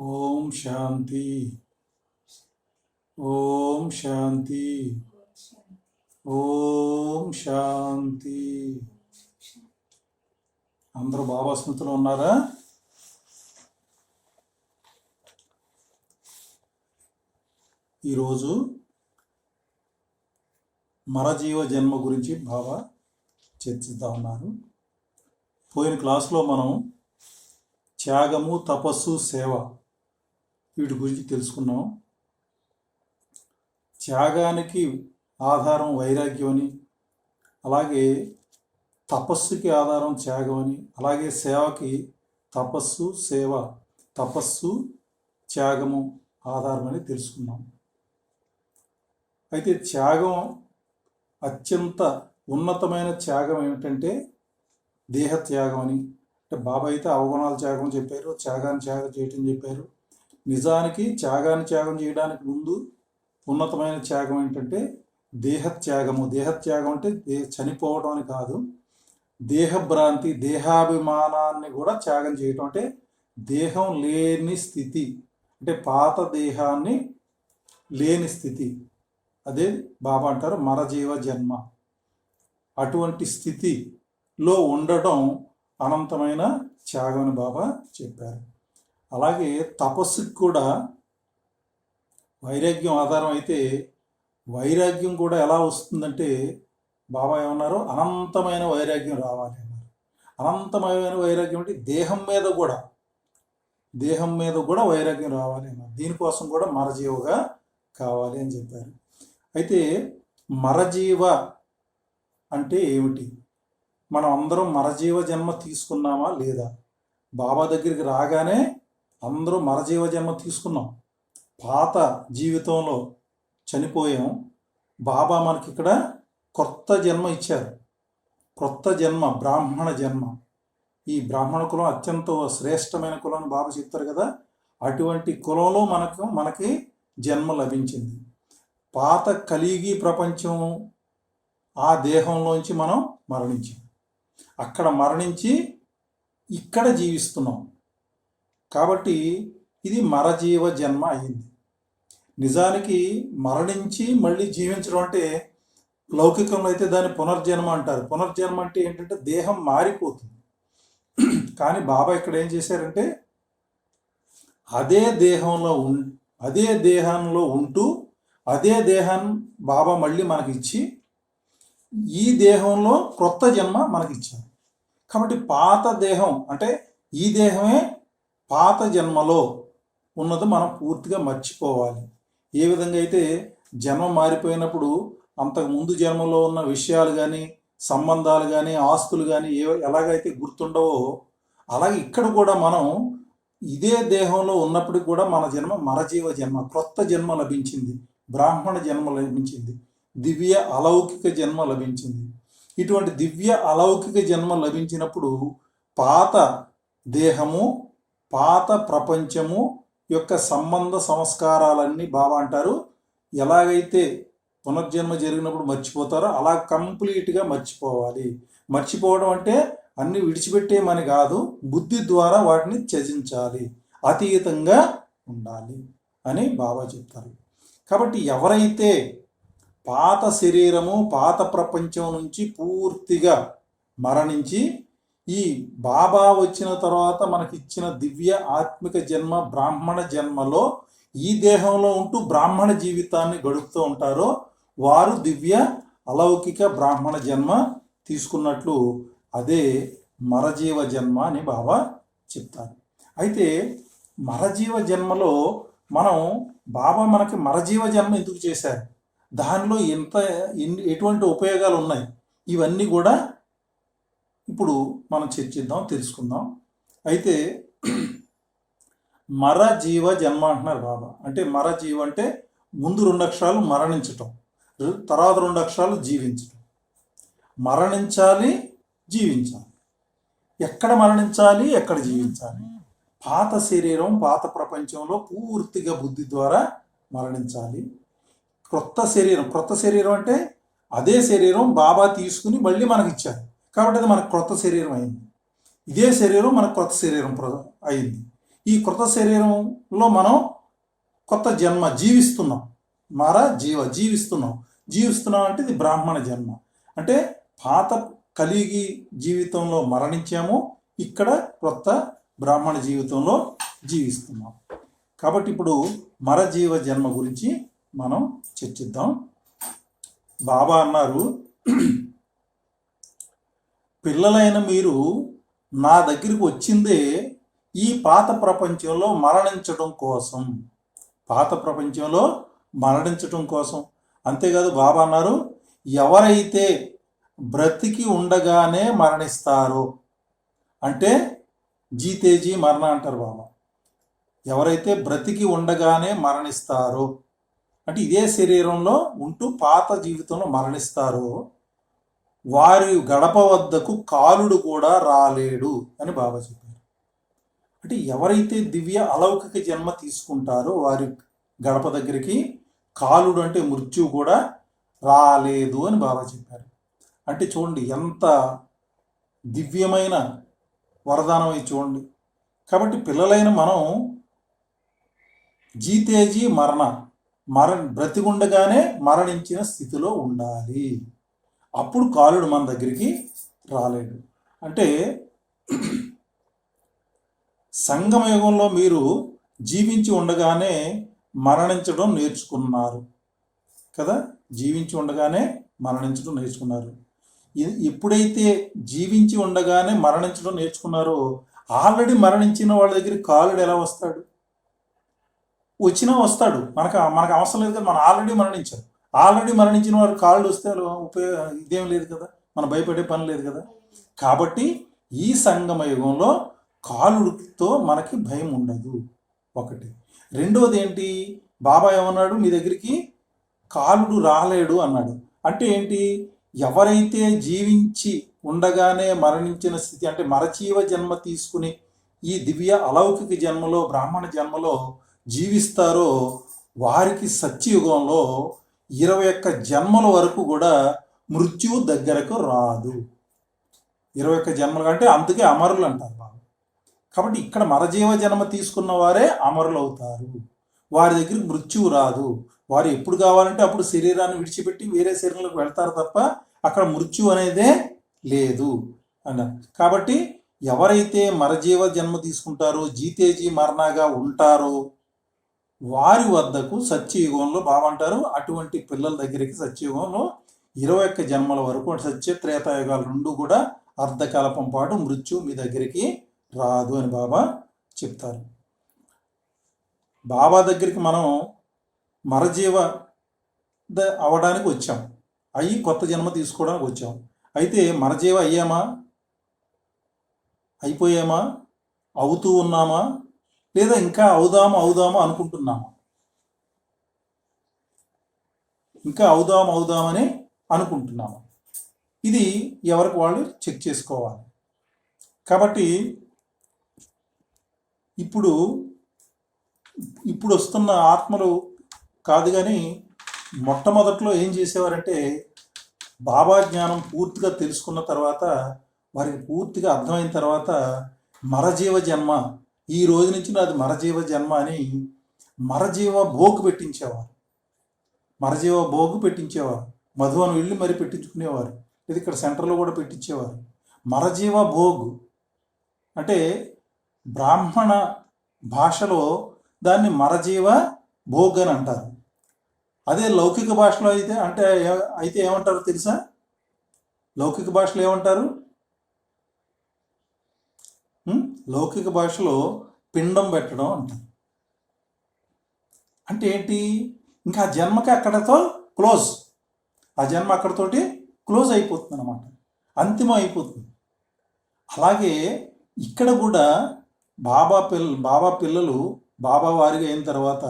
ఓం శాంతి. ఓం శాంతి. ఓం శాంతి. అందరూ బాబా స్మృతిలో ఉన్నారా? ఈరోజు మరజీవ జన్మ గురించి బాబా చర్చిద్దాం ఉన్నారు. పోయిన క్లాసులో మనం త్యాగము, తపస్సు, సేవ వీటి గురించి తెలుసుకున్నాం. త్యాగానికి ఆధారం వైరాగ్యం అని, అలాగే తపస్సుకి ఆధారం త్యాగం అని, అలాగే సేవకి తపస్సు, సేవ, తపస్సు, త్యాగము ఆధారం అని తెలుసుకున్నాం. అయితే త్యాగం అత్యంత ఉన్నతమైన త్యాగం ఏమిటంటే దేహత్యాగం అని. అంటే బాబా అయితే అవగుణాల త్యాగం చెప్పారు, త్యాగాన్ని త్యాగం చేయటం చెప్పారు. నిజానికి త్యాగాన్ని త్యాగం చేయడానికి ముందు ఉన్నతమైన త్యాగం ఏంటంటే దేహత్యాగము. దేహత్యాగం అంటే చనిపోవడం అని కాదు, దేహభ్రాంతి, దేహాభిమానాన్ని కూడా త్యాగం చేయటం. అంటే దేహం లేని స్థితి, అంటే పాత దేహాన్ని లేని స్థితి, అదే బాబా అంటారు మరజీవ జన్మ. అటువంటి స్థితిలో ఉండడం అనంతమైన త్యాగం అని బాబా చెప్పారు. అలాగే తపస్సుకి కూడా వైరాగ్యం ఆధారం అయితే, వైరాగ్యం కూడా ఎలా వస్తుందంటే బాబా ఏమన్నారు, అనంతమైన వైరాగ్యం రావాలి అన్నారు. అనంతమైన వైరాగ్యం అంటే దేహం మీద కూడా వైరాగ్యం రావాలి అన్నారు. దీనికోసం కూడా మరజీవగా కావాలి అని చెప్పారు. అయితే మరజీవ అంటే ఏమిటి? మనం అందరం మరజీవ జన్మ తీసుకున్నామా లేదా? బాబా దగ్గరికి రాగానే అందరూ మరజీవ జన్మ తీసుకున్నాం. పాత జీవితంలో చనిపోయాం. బాబా మనకి ఇక్కడ కొత్త జన్మ ఇచ్చారు. కొత్త జన్మ, బ్రాహ్మణ జన్మ. ఈ బ్రాహ్మణ కులం అత్యంత శ్రేష్టమైన కులం అని బాబా చెప్తారు కదా. అటువంటి కులంలో మనకి జన్మ లభించింది. పాత కలిగి ప్రపంచం, ఆ దేహంలోంచి మనం మరణించాం. అక్కడ మరణించి ఇక్కడ జీవిస్తున్నాం. కాబట్టి ఇది మరజీవ జన్మ అయింది. నిజానికి మరణించి మళ్ళీ జీవించడం అంటే లౌకికంలో అయితే దాన్ని పునర్జన్మ అంటారు. పునర్జన్మ అంటే ఏంటంటే దేహం మారిపోతుంది. కానీ బాబా ఇక్కడ ఏం చేశారంటే అదే దేహంలో ఉంటూ అదే దేహాన్ని బాబా మళ్ళీ మనకి ఇచ్చి ఈ దేహంలో క్రొత్త జన్మ మనకిచ్చారు. కాబట్టి పాత దేహం అంటే ఈ దేహమే పాత జన్మలో ఉన్నది మనం పూర్తిగా మర్చిపోవాలి. ఏ విధంగా అయితే జన్మ మారిపోయినప్పుడు అంతకు ముందు జన్మలో ఉన్న విషయాలు కానీ, సంబంధాలు కానీ, ఆస్తులు కానీ ఎలాగైతే గుర్తుండవో, అలాగే ఇక్కడ కూడా మనం ఇదే దేహంలో ఉన్నప్పటికి కూడా మన జన్మ మరజీవ జన్మ, క్రొత్త జన్మ లభించింది, బ్రాహ్మణ జన్మ లభించింది, దివ్య అలౌకిక జన్మ లభించింది. ఇటువంటి దివ్య అలౌకిక జన్మ లభించినప్పుడు పాత దేహము, పాత ప్రపంచము యొక్క సంబంధ సంస్కారాలన్నీ బాబా అంటారు ఎలాగైతే పునర్జన్మ జరిగినప్పుడు మర్చిపోతారో అలా కంప్లీట్గా మర్చిపోవాలి. మర్చిపోవడం అంటే అన్ని విడిచిపెట్టేమని కాదు, బుద్ధి ద్వారా వాటిని త్యజించాలి, అతీతంగా ఉండాలి అని బాబా చెప్తారు. కాబట్టి ఎవరైతే పాత శరీరము, పాత ప్రపంచం నుంచి పూర్తిగా మరణించి ఈ బాబా వచ్చిన తర్వాత మనకిచ్చిన దివ్య ఆత్మిక జన్మ బ్రాహ్మణ జన్మలో ఈ దేహంలో ఉంటూ బ్రాహ్మణ జీవితాన్ని గడుపుతూ ఉంటారో వారు దివ్య అలౌకిక బ్రాహ్మణ జన్మ తీసుకున్నట్లు అదే మరజీవ జన్మ అని బాబా చెప్తారు. అయితే మరజీవ జన్మలో మనం బాబా మనకి మరజీవ జన్మ ఎందుకు చేశారు, దానిలో ఎటువంటి ఉపయోగాలు ఉన్నాయి, ఇవన్నీ కూడా ఇప్పుడు మనం చర్చిద్దాం, తెలుసుకుందాం. అయితే మరజీవ జన్మ అంటున్నారు బాబా. అంటే మరజీవ అంటే ముందు 2 అక్షరాలు మరణించటం, తర్వాత 2 అక్షరాలు జీవించటం. మరణించాలి, జీవించాలి. ఎక్కడ మరణించాలి, ఎక్కడ జీవించాలి? పాత శరీరం, పాత ప్రపంచంలో పూర్తిగా బుద్ధి ద్వారా మరణించాలి. క్రొత్త శరీరం అంటే అదే శరీరం బాబా తీసుకుని మళ్ళీ మనకి ఇచ్చారు కాబట్టి అది మనకు క్రొత్త శరీరం అయింది. ఇదే శరీరం మనకు క్రొత్త శరీరం అయింది. ఈ కృత శరీరంలో మనం కొత్త జన్మ జీవిస్తున్నాం. జీవిస్తున్నాం అంటే ఇది బ్రాహ్మణ జన్మ. అంటే పాత కలిగి జీవితంలో మరణించాము, ఇక్కడ కొత్త బ్రాహ్మణ జీవితంలో జీవిస్తున్నాం. కాబట్టి ఇప్పుడు మరజీవ జన్మ గురించి మనం చర్చిద్దాం. బాబా అన్నారు, పిల్లలైన మీరు నా దగ్గరికి వచ్చిందే ఈ పాత ప్రపంచంలో మరణించడం కోసం. అంతేకాదు బాబా అన్నారు, ఎవరైతే బ్రతికి ఉండగానే మరణిస్తారో, అంటే జీతేజీ మరణ అంటారు బాబా. ఎవరైతే బ్రతికి ఉండగానే మరణిస్తారో అంటే ఇదే శరీరంలో ఉంటూ పాత జీవితంలో మరణిస్తారో వారి గడప వద్దకు కాలుడు కూడా రాలేడు అని బాబా చెప్పారు. అంటే ఎవరైతే దివ్య అలౌకిక జన్మ తీసుకుంటారో వారి గడప దగ్గరికి కాలుడు అంటే మృత్యువు కూడా రాలేదు అని బాబా చెప్పారు. అంటే చూడండి ఎంత దివ్యమైన వరదానం ఇది చూడండి. కాబట్టి పిల్లలైన మనం జీతేజీ బ్రతికుండగానే మరణించిన స్థితిలో ఉండాలి. అప్పుడు కాలుడు మన దగ్గరికి రాలేడు. అంటే సంగమయుగంలో మీరు జీవించి ఉండగానే మరణించడం నేర్చుకున్నారు కదా. ఎప్పుడైతే జీవించి ఉండగానే మరణించడం నేర్చుకున్నారో ఆల్రెడీ మరణించిన వాళ్ళ దగ్గరికి కాలుడు ఎలా వస్తాడు? వచ్చినా వస్తాడు, మనకు అవసరం లేదు కదా. మనం ఆల్రెడీ మరణించిన వారు కాళ్ళు వస్తే ఇదేం లేదు కదా, మనం భయపడే పని లేదు కదా. కాబట్టి ఈ సంగమ యుగంలో కాలుడితో మనకి భయం ఉండదు. ఒకటి. రెండోది ఏంటి, బాబా ఏమన్నాడు, మీ దగ్గరికి కాలుడు రాలేడు అన్నాడు. అంటే ఏంటి, ఎవరైతే జీవించి ఉండగానే మరణించిన స్థితి అంటే మరజీవ జన్మ తీసుకుని ఈ దివ్య అలౌకిక జన్మలో బ్రాహ్మణ జన్మలో జీవిస్తారో వారికి సత్యయుగంలో 21 జన్మల వరకు కూడా మృత్యువు దగ్గరకు రాదు. 21 జన్మలు అంటే అందుకే అమరులు అంటారు బాబు. కాబట్టి ఇక్కడ మరజీవ జన్మ తీసుకున్న వారే అమరులు అవుతారు. వారి దగ్గరికి మృత్యువు రాదు. వారు ఎప్పుడు కావాలంటే అప్పుడు శరీరాన్ని విడిచిపెట్టి వేరే శరీరంలోకి వెళ్తారు తప్ప అక్కడ మృత్యు అనేదే లేదు అన్నారు. కాబట్టి ఎవరైతే మరజీవ జన్మ తీసుకుంటారో జీతేజీ మరణగా ఉంటారో వారి వద్దకు సత్యయుగంలో బాబా అంటారు, అటువంటి పిల్లల దగ్గరికి సత్యయుగంలో 21 జన్మల వరకు సత్య త్రేతాయుగాలు రెండు కూడా అర్ధకల్పం పాటు మృత్యు మీ దగ్గరికి రాదు అని బాబా చెప్తారు. బాబా దగ్గరికి మనం మరజీవ అవడానికి వచ్చాం, అయ్యి కొత్త జన్మ తీసుకోవడానికి వచ్చాం. అయితే మరజీవ అయిపోయామా, అవుతూ ఉన్నామా, లేదా ఇంకా అవుదాము అనుకుంటున్నామా? ఇంకా అవుదామని అనుకుంటున్నామా? ఇది ఎవరికి వాళ్ళు చెక్ చేసుకోవాలి. కాబట్టి ఇప్పుడు వస్తున్న ఆత్మలు కాదు, కానీ మొట్టమొదట్లో ఏం చేసేవారంటే బాబా జ్ఞానం పూర్తిగా తెలుసుకున్న తర్వాత, వారికి పూర్తిగా అర్థమైన తర్వాత మరజీవ జన్మ, ఈ రోజు నుంచి నాది మరజీవ జన్మ అని మరజీవ భోగు పెట్టించేవారు. మధువనం వెళ్ళి మరి పెట్టించుకునేవారు, ఇది ఇక్కడ సెంటర్లో కూడా పెట్టించేవారు. మరజీవ భోగ్ అంటే బ్రాహ్మణ భాషలో దాన్ని మరజీవ భోగ్ అని అంటారు. అదే లౌకిక భాషలో అయితే ఏమంటారు తెలుసా? లౌకిక భాషలో ఏమంటారు? లౌకిక భాషలో పిండం పెట్టడం అంటారు. అంటే ఏంటి, ఇంకా ఆ జన్మకి అక్కడతో క్లోజ్, ఆ జన్మ అక్కడతోటి క్లోజ్ అయిపోతుంది అన్నమాట, అంతిమం అయిపోతుంది. అలాగే ఇక్కడ కూడా బాబా పిల్లలు బాబా వారిగా అయిన తర్వాత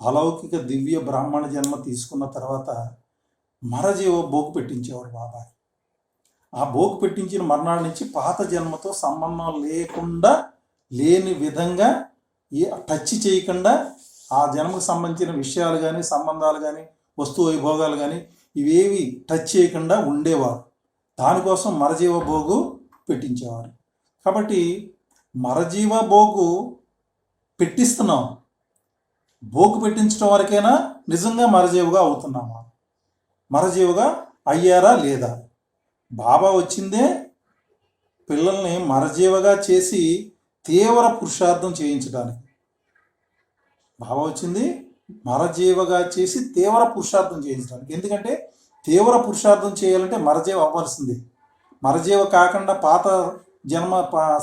అలౌకిక దివ్య బ్రాహ్మణ జన్మ తీసుకున్న తర్వాత మరజీవ భోగు పెట్టించేవాడు బాబా. ఆ భోగు పెట్టించిన మర్నాడు నుంచి పాత జన్మతో సంబంధం లేని విధంగా టచ్ చేయకుండా ఆ జన్మకు సంబంధించిన విషయాలు కానీ సంబంధాలు కానీ వస్తు వైభోగాలు కానీ ఇవేవి టచ్ చేయకుండా ఉండేవారు. దానికోసం మరజీవ భోగు పెట్టించేవారు. కాబట్టి మరజీవ భోగు పెట్టిస్తున్నాం. బోకు పెట్టించడం వరకైనా నిజంగా మరజీవుగా అవుతున్నామా? మరజీవుగా అయ్యారా లేదా? బాబా వచ్చిందే పిల్లల్ని మరజీవగా చేసి తీవ్ర పురుషార్థం చేయించడానికి. బాబా వచ్చింది మరజీవగా చేసి తీవ్ర పురుషార్థం చేయించడానికి. ఎందుకంటే తీవ్ర పురుషార్థం చేయాలంటే మరజీవ అవ్వాల్సిందే. మరజీవ కాకుండా పాత జన్మ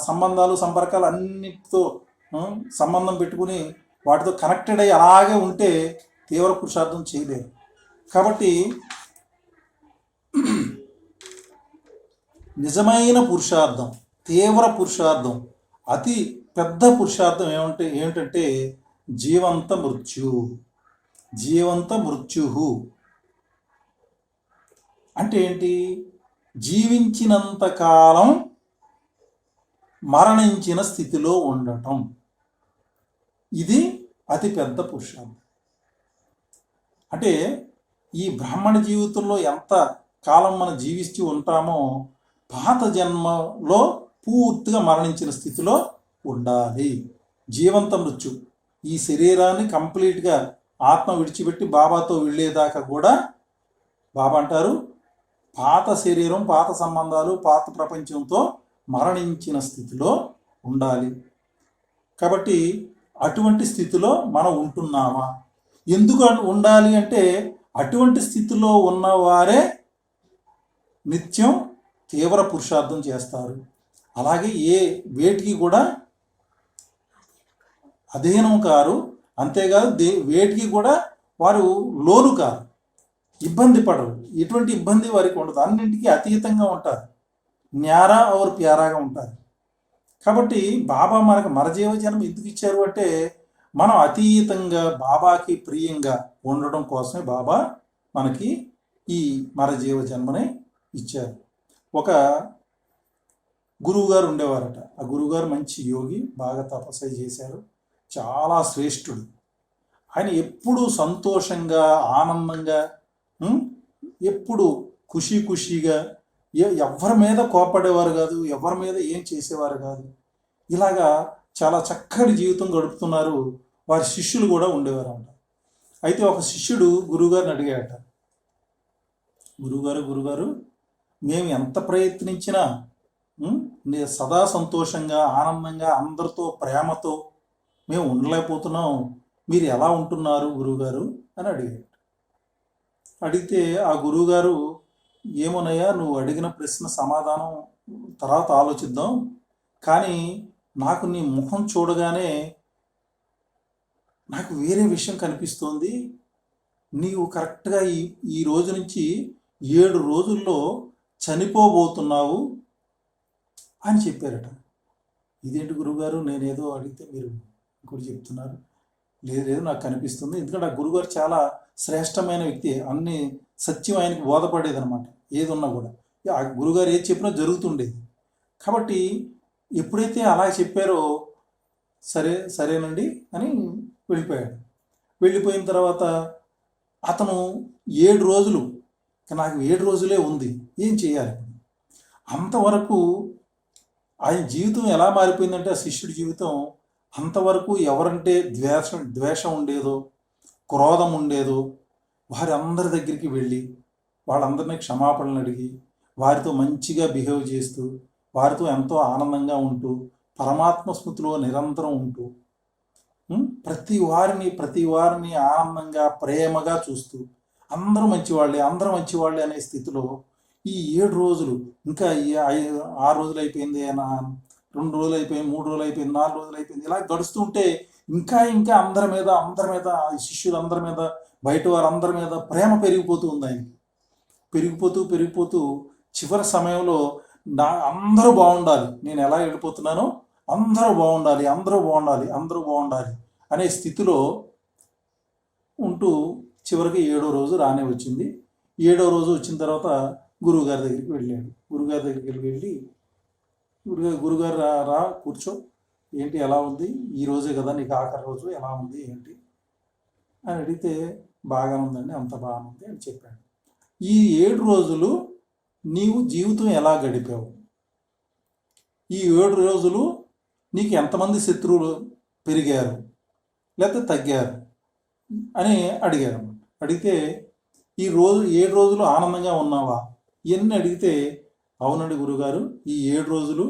సంబంధాలు సంపర్కాలు అన్నిటితో సంబంధం పెట్టుకుని వాటితో కనెక్టెడ్ అయ్యి అలాగే ఉంటే తీవ్ర పురుషార్థం చేయలేరు. కాబట్టి నిజమైన పురుషార్థం, తీవ్ర పురుషార్థం, అతి పెద్ద పురుషార్థం ఏమిటంటే జీవంత మృత్యు. జీవంత మృత్యు అంటే ఏంటి? జీవించినంత కాలం మరణించిన స్థితిలో ఉండటం. ఇది అతి పెద్ద పురుషార్థం. అంటే ఈ బ్రాహ్మణ జీవితంలో ఎంత కాలం మనం జీవిస్తూ ఉంటామో పాత జన్మలో పూర్తిగా మరణించిన స్థితిలో ఉండాలి. జీవంత మృత్యు. ఈ శరీరాన్ని కంప్లీట్గా ఆత్మ విడిచిపెట్టి బాబాతో వెళ్ళేదాకా కూడా బాబా అంటారు పాత శరీరం, పాత సంబంధాలు, పాత ప్రపంచంతో మరణించిన స్థితిలో ఉండాలి. కాబట్టి అటువంటి స్థితిలో మనం ఉంటున్నామా? ఎందుకు ఉండాలి అంటే అటువంటి స్థితిలో ఉన్నవారే నిత్యం తీవ్ర పురుషార్థం చేస్తారు. అలాగే వేటికి కూడా అధీనం కారు. అంతేకాదు వేటికి కూడా వారు లోను కారు, ఇబ్బంది పడరు. ఎటువంటి ఇబ్బంది వారికి ఉండదు. అన్నింటికీ అతీతంగా ఉంటారు. న్యారా और ప్యారాగా ఉంటారు. కాబట్టి బాబా మనకు మరజీవ జన్మ ఎందుకు ఇచ్చారు అంటే మనం అతీతంగా బాబాకి ప్రియంగా ఉండడం కోసమే బాబా మనకి ఈ మరజీవ జన్మని ఇచ్చారు. ఒక గురువుగారు ఉండేవారట. ఆ గురువుగారు మంచి యోగి, బాగా తపస్సు చేశారు, చాలా శ్రేష్ఠుడు. ఆయన ఎప్పుడు సంతోషంగా, ఆనందంగా, ఎప్పుడు ఖుషీగా, ఎవరి మీద కోపడేవారు కాదు, ఎవరి మీద ఏం చేసేవారు కాదు. ఇలాగా చాలా చక్కటి జీవితం గడుపుతున్నారు. వారి శిష్యులు కూడా ఉండేవారు అంట. అయితే ఒక శిష్యుడు గురువుగారిని అడిగాట, గురుగారు మేము ఎంత ప్రయత్నించినా సదా సంతోషంగా, ఆనందంగా, అందరితో ప్రేమతో మేము ఉండలేకపోతున్నాం. మీరు ఎలా ఉంటున్నారు గురువుగారు అని అడిగాడు. అడిగితే ఆ గురువుగారు ఏమోనయ్యా, నువ్వు అడిగిన ప్రశ్న సమాధానం తర్వాత ఆలోచిద్దాం, కానీ నాకు నీ ముఖం చూడగానే నాకు వేరే విషయం కనిపిస్తోంది. నీవు కరెక్ట్గా ఈ రోజు నుంచి 7 రోజుల్లో చనిపోబోతున్నావు అని చెప్పారట. ఇదేంటి గురువుగారు, నేనేదో అడిగితే మీరు ఇంకోటి చెప్తున్నారు? లేదు నాకు కనిపిస్తుంది. ఎందుకంటే ఆ గురువుగారు చాలా శ్రేష్టమైన వ్యక్తి, అన్ని సత్యం ఆయనకి బోధపడేది అనమాట. ఏది ఉన్నా కూడా ఆ గురువుగారు ఏది చెప్పినా జరుగుతుండేది. కాబట్టి ఎప్పుడైతే అలా చెప్పారో సరేనండి అని వెళ్ళిపోయాడు. వెళ్ళిపోయిన తర్వాత అతను 7 రోజులు, నాకు 7 రోజులే ఉంది, ఏం చేయాలి? అంతవరకు ఆయన జీవితం ఎలా మారిపోయిందంటే ఆ శిష్యుడి జీవితం అంతవరకు ఎవరంటే ద్వేషం ఉండేదో, క్రోధం ఉండేదో వారి అందరి దగ్గరికి వెళ్ళి వాళ్ళందరినీ క్షమాపణలు అడిగి వారితో మంచిగా బిహేవ్ చేస్తూ వారితో ఎంతో ఆనందంగా ఉంటూ పరమాత్మ స్మృతిలో నిరంతరం ఉంటూ ప్రతి వారిని ఆనందంగా ప్రేమగా చూస్తూ అందరూ మంచివాళ్ళే అనే స్థితిలో ఈ 7 రోజులు, ఇంకా 6 రోజులు అయిపోయింది, 2 రోజులు అయిపోయింది, 3 రోజులు అయిపోయింది, 4 రోజులు అయిపోయింది, ఇలా గడుస్తుంటే ఇంకా అందరి మీద శిష్యులందరి మీద, బయట వారందరి మీద ప్రేమ పెరిగిపోతూ ఉంది ఆయనకి. పెరిగిపోతూ చివరి సమయంలో అందరూ బాగుండాలి, నేను ఎలా వెళ్ళిపోతున్నానో అందరూ బాగుండాలి అనే స్థితిలో ఉంటూ చివరికి 7వ రోజు రానే వచ్చింది. 7వ రోజు వచ్చిన తర్వాత గురువుగారి దగ్గరికి వెళ్ళాడు. గురుగారి దగ్గరికి వెళ్ళి గురుగారు రా కూర్చో, ఏంటి ఎలా ఉంది, ఈ రోజే కదా నీకు ఆఖరి రోజు, ఎలా ఉంది ఏంటి అని అడిగితే బాగా ఉందండి, అంత బాగుంది అని చెప్పాడు. ఈ 7 రోజులు నీవు జీవితం ఎలా గడిపావు? ఈ 7 రోజులు నీకు ఎంతమంది శత్రువులు పెరిగారు లేకపోతే తగ్గారు అని అడిగారు. అడిగితే ఈ రోజు 7 రోజులు ఆనందంగా ఉన్నావా ఇవన్నీ అడిగితే, అవునండి గురుగారు, ఈ 7 రోజులు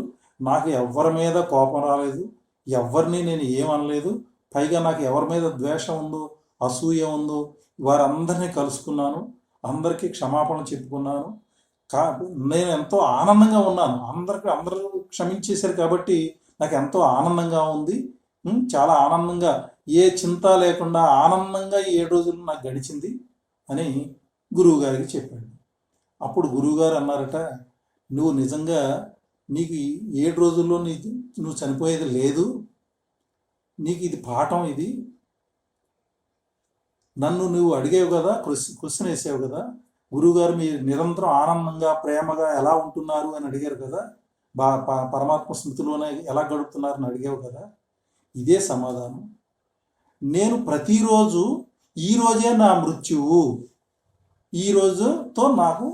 నాకు ఎవరి మీద కోపం రాలేదు, ఎవరిని నేను ఏమనలేదు, పైగా నాకు ఎవరి మీద ద్వేషం ఉందో అసూయ ఉందో వారందరినీ కలుసుకున్నాను, అందరికీ క్షమాపణ చెప్పుకున్నాను. కా నేను ఎంతో ఆనందంగా ఉన్నాను. అందరూ క్షమించేశారు కాబట్టి నాకు ఎంతో ఆనందంగా ఉంది. చాలా ఆనందంగా, ఏ చింత లేకుండా ఆనందంగా ఈ 7 రోజులు నాకు గడిచింది అని గురువుగారికి చెప్పాడు. అప్పుడు గురువుగారు అన్నారట, నువ్వు నిజంగా నీకు ఈ 7 రోజుల్లో నువ్వు చనిపోయేది లేదు, నీకు ఇది పాఠం, ఇది నన్ను నువ్వు అడిగావు కదా, క్వశ్చన్ వేసావు కదా, గురువుగారు మీరు నిరంతరం ఆనందంగా ప్రేమగా ఎలా ఉంటున్నారు అని అడిగారు కదా, పరమాత్మ స్మృతిలోనే ఎలా గడుపుతున్నారని అడిగావు కదా, ఇదే సమాధానం. నేను ప్రతిరోజు ఈరోజే నా మృత్యువు, ఈ రోజుతో నాకు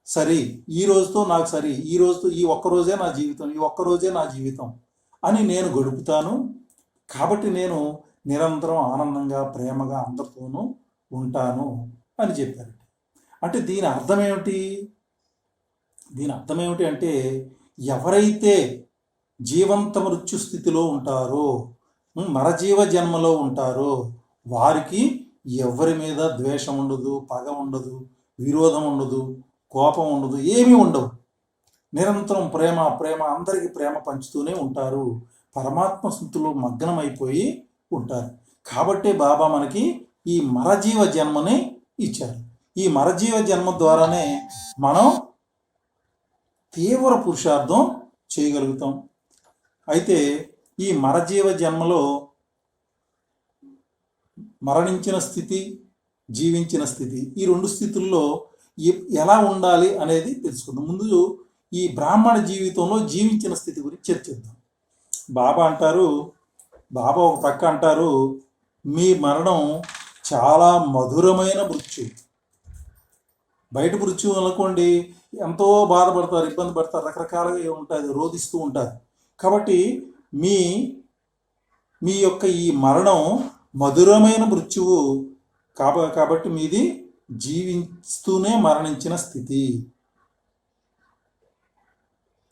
సరి, ఈ రోజుతో నాకు సరి, ఈ రోజుతో ఈ ఒక్కరోజే నా జీవితం, ఈ ఒక్కరోజే నా జీవితం అని నేను గడుపుతాను. కాబట్టి నేను నిరంతరం ఆనందంగా ప్రేమగా అందరితోనూ ఉంటాను అని చెప్పారు. అంటే దీని అర్థం ఏమిటి? అంటే ఎవరైతే జీవంత మృత్యు స్థితిలో ఉంటారో, మరజీవ జన్మలో ఉంటారో వారికి ఎవరి మీద ద్వేషం ఉండదు, పగ ఉండదు, విరోధం ఉండదు, కోపం ఉండదు, ఏమీ ఉండవు. నిరంతరం ప్రేమ అందరికీ ప్రేమ పంచుతూనే ఉంటారు. పరమాత్మ స్థితిలో మగ్నమైపోయి ఉంటారు. కాబట్టే బాబా మనకి ఈ మరజీవ జన్మని ఇచ్చారు. ఈ మరజీవ జన్మ ద్వారానే మనం తీవ్ర పురుషార్థం చేయగలుగుతాం. అయితే ఈ మరజీవ జన్మలో మరణించిన స్థితి, జీవించిన స్థితి, ఈ 2 స్థితుల్లో ఎలా ఉండాలి అనేది తెలుసుకుందాం. ముందు ఈ బ్రాహ్మణ జీవితంలో జీవించిన స్థితి గురించి చర్చిద్దాం. బాబా ఒక పక్క అంటారు, మీ మరణం చాలా మధురమైన మృత్యు. బయట మృత్యు అనుకోండి, ఎంతో బాధపడతారు, ఇబ్బంది పడతారు, రకరకాలుగా ఉంటుంది, రోధిస్తూ ఉంటారు. కాబట్టి మీ యొక్క ఈ మరణం మధురమైన మృత్యువు కాబట్టి మీది జీవిస్తూనే మరణించిన స్థితి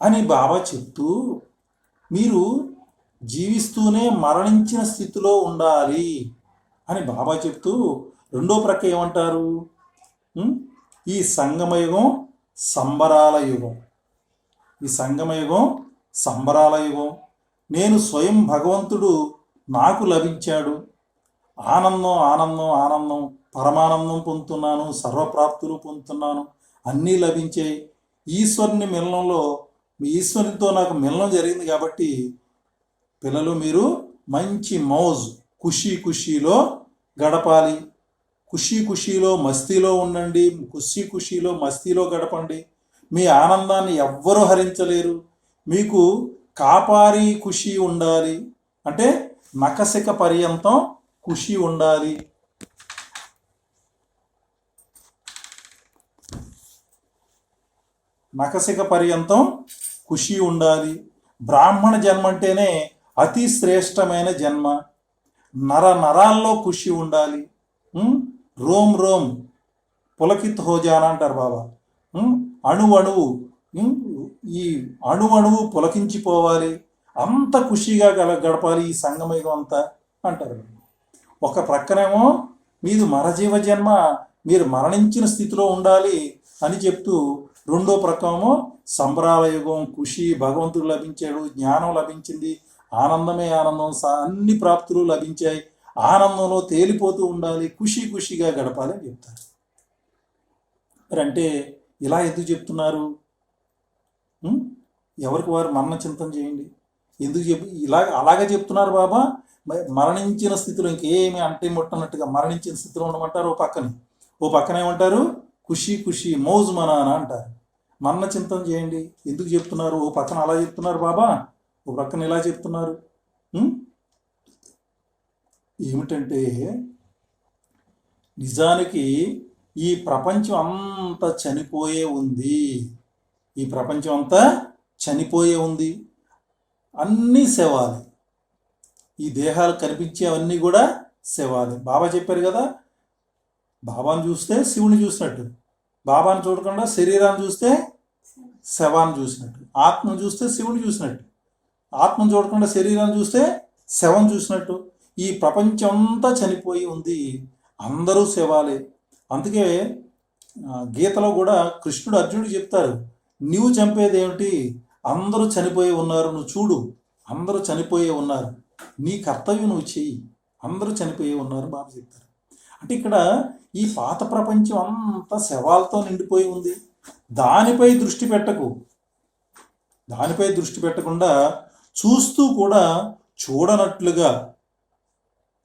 అని బాబా చెప్తూ, మీరు జీవిస్తూనే మరణించిన స్థితిలో ఉండాలి అని బాబా చెప్తూ, రెండో ప్రక్క ఏమంటారు, ఈ సంగమయుగం సంబరాల యుగం, ఈ సంగమయుగం సంబరాల యుగం, నేను స్వయం భగవంతుడు నాకు లభించాడు, ఆనందం పరమానందం పొందుతున్నాను, సర్వప్రాప్తులు పొందుతున్నాను, అన్నీ లభించాయి. ఈశ్వరుని మిలనంలో, మీ ఈశ్వరునితో నాకు మిలనం జరిగింది కాబట్టి పిల్లలు మీరు మంచి మౌజ్ ఖుషీలో గడపాలి, ఖుషీలో మస్తీలో ఉండండి, ఖుషీలో మస్తీలో గడపండి. మీ ఆనందాన్ని ఎవ్వరూ హరించలేరు. మీకు కాపారి ఖుషీ ఉండాలి, అంటే నకసిక పర్యంతం ఖుషీ ఉండాలి. నకసిక పర్యంతం ఖుషీ ఉండాలి. బ్రాహ్మణ జన్మ అంటేనే అతి శ్రేష్టమైన జన్మ. నరాల్లో ఖుషి ఉండాలి. రోమ్ పులకిత్ హోజానా అంటారు బాబా. అణువణువు ఈ అణువణువు పులకించిపోవాలి, అంత ఖుషిగా గడపాలి ఈ సంగమయుగం అంతా అంటారు. ఒక ప్రక్కనేమో మీది మరజీవ జన్మ, మీరు మరణించిన స్థితిలో ఉండాలి అని చెప్తూ, రెండో ప్రక్కమేమో సంబరాల యుగం, ఖుషి, భగవంతుడు లభించాడు, జ్ఞానం లభించింది, ఆనందమే ఆనందం, అన్ని ప్రాప్తులు లభించాయి, ఆనందంలో తేలిపోతూ ఉండాలి, ఖుషిగా గడపాలి అని చెప్తారు. మరి అంటే ఇలా ఎందుకు చెప్తున్నారు? ఎవరికి వారు మరణ చింతన చేయండి. ఎందుకు అలాగే చెప్తున్నారు బాబా? మరణించిన స్థితిలో ఇంకేమి అంటే ముట్టనట్టుగా మరణించిన స్థితిలో ఉండమంటారు. ఓ పక్కన ఏమంటారు? ఖుషి మౌజ్ మనానా అంటారు. మరణ చింతన చేయండి ఎందుకు చెప్తున్నారు? ఓ పక్కన అలా చెప్తున్నారు బాబా, ఓ పక్కన ఇలా చెప్తున్నారు. ఏమిటంటే నిజానికి ఈ ప్రపంచం అంతా చనిపోయే ఉంది. ఈ ప్రపంచం అంతా చనిపోయే ఉంది. అన్నీ శవాలు, ఈ దేహాలు కనిపించేవన్నీ కూడా శవాలే. బాబా చెప్పారు కదా, బాబాను చూస్తే శివుని చూసినట్టు, బాబాను చూడకుండా శరీరాన్ని చూస్తే శవాన్ని చూసినట్టు, ఆత్మను చూస్తే శివుని చూసినట్టు, ఆత్మను చూడకుండా శరీరాన్ని చూస్తే శవం చూసినట్టు. ఈ ప్రపంచం అంతా చనిపోయి ఉంది, అందరూ శవాలే. అందుకే గీతలో కూడా కృష్ణుడు అర్జునుడికి చెప్తారు, నీవు చంపేది ఏమిటి, అందరూ చనిపోయి ఉన్నారు, నువ్వు చూడు, అందరూ చనిపోయే ఉన్నారు, నీ కర్తవ్యం నువ్వు చెయ్యి, అందరూ చనిపోయే ఉన్నారు బాబా చెప్తారు. అంటే ఇక్కడ ఈ పాత ప్రపంచం అంతా శవాలతో నిండిపోయి ఉంది. దానిపై దృష్టి పెట్టకు, దానిపై దృష్టి పెట్టకుండా చూస్తూ కూడా చూడనట్లుగా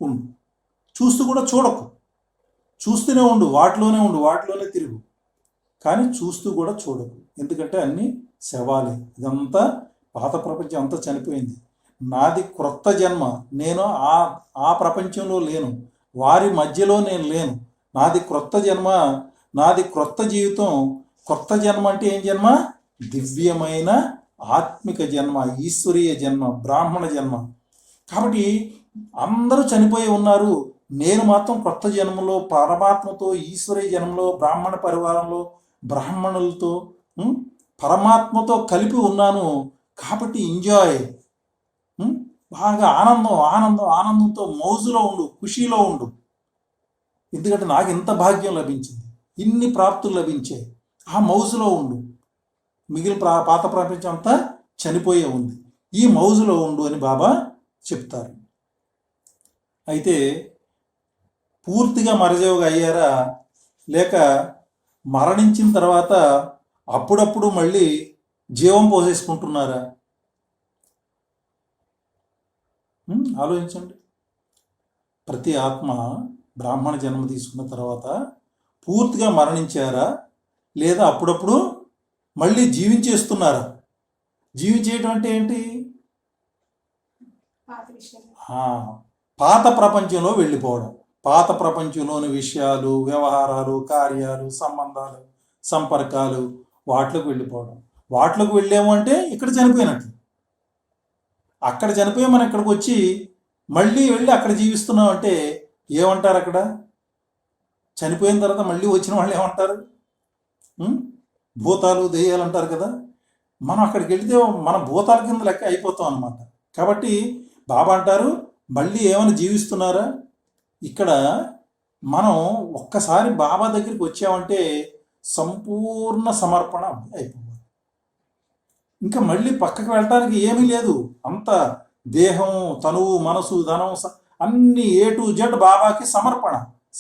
ఉండు. చూస్తూ కూడా చూడకు, చూస్తూనే ఉండు, వాటిలోనే తిరుగు, కానీ చూస్తూ కూడా చూడకు. ఎందుకంటే అన్నీ శవాలే. ఇదంతా పాత ప్రపంచం అంతా చనిపోయింది. నాది క్రొత్త జన్మ, నేను ఆ ప్రపంచంలో లేను, వారి మధ్యలో నేను లేను. నాది క్రొత్త జన్మ, నాది క్రొత్త జీవితం. కొత్త జన్మ అంటే ఏం జన్మ? దివ్యమైన ఆత్మిక జన్మ, ఈశ్వరీయ జన్మ, బ్రాహ్మణ జన్మ. కాబట్టి అందరూ చనిపోయి ఉన్నారు, నేను మాత్రం కొత్త జన్మలో పరమాత్మతో, ఈశ్వరీయ జన్మలో, బ్రాహ్మణ పరివారంలో, బ్రాహ్మణులతో, పరమాత్మతో కలిపి ఉన్నాను. కాబట్టి ఎంజాయ్, బాగా ఆనందంతో మౌజులో ఉండు, ఖుషీలో ఉండు. ఎందుకంటే నాకు ఇంత భాగ్యం లభించింది, ఇన్ని ప్రాప్తులు లభించాయి, ఆ మౌజులో ఉండు. మిగిలిన పాత ప్రపంచం అంతా చనిపోయే ఉంది, ఈ మౌజులో ఉండు అని బాబా చెప్తారు. అయితే పూర్తిగా మరజేవగా అయ్యారా, లేక మరణించిన తర్వాత అప్పుడప్పుడు మళ్ళీ జీవం పోసేసుకుంటున్నారా? ఆలోచించండి. ప్రతి ఆత్మ బ్రాహ్మణ జన్మ తీసుకున్న తర్వాత పూర్తిగా మరణించారా, లేదా అప్పుడప్పుడు మళ్ళీ జీవించేస్తున్నారా? జీవించేయటం అంటే ఏంటి? పాత ప్రపంచంలో వెళ్ళిపోవడం, పాత ప్రపంచంలోని విషయాలు, వ్యవహారాలు, కార్యాలు, సంబంధాలు, సంపర్కాలు, వాటిలోకి వెళ్ళిపోవడం. వాటిలోకి వెళ్ళాము అంటే ఇక్కడ చనిపోయినట్లు. అక్కడ చనిపోయి మనం ఇక్కడికి వచ్చి మళ్ళీ వెళ్ళి అక్కడ జీవిస్తున్నాం అంటే ఏమంటారు? అక్కడ చనిపోయిన తర్వాత మళ్ళీ వచ్చిన వాళ్ళు ఏమంటారు? భూతాలు, దెయ్యాలు అంటారు కదా. మనం అక్కడికి వెళితే మన భూతాల కింద లెక్క అయిపోతాం అన్నమాట. కాబట్టి బాబా అంటారు, మళ్ళీ ఏమైనా జీవిస్తున్నారా? ఇక్కడ మనం ఒక్కసారి బాబా దగ్గరికి వచ్చామంటే సంపూర్ణ సమర్పణ అయిపోవాలి. ఇంకా మళ్ళీ పక్కకి వెళ్ళటానికి ఏమీ లేదు. అంత దేహం, తనువు, మనసు, ధనం అన్ని A to Z బాబాకి సమర్పణ,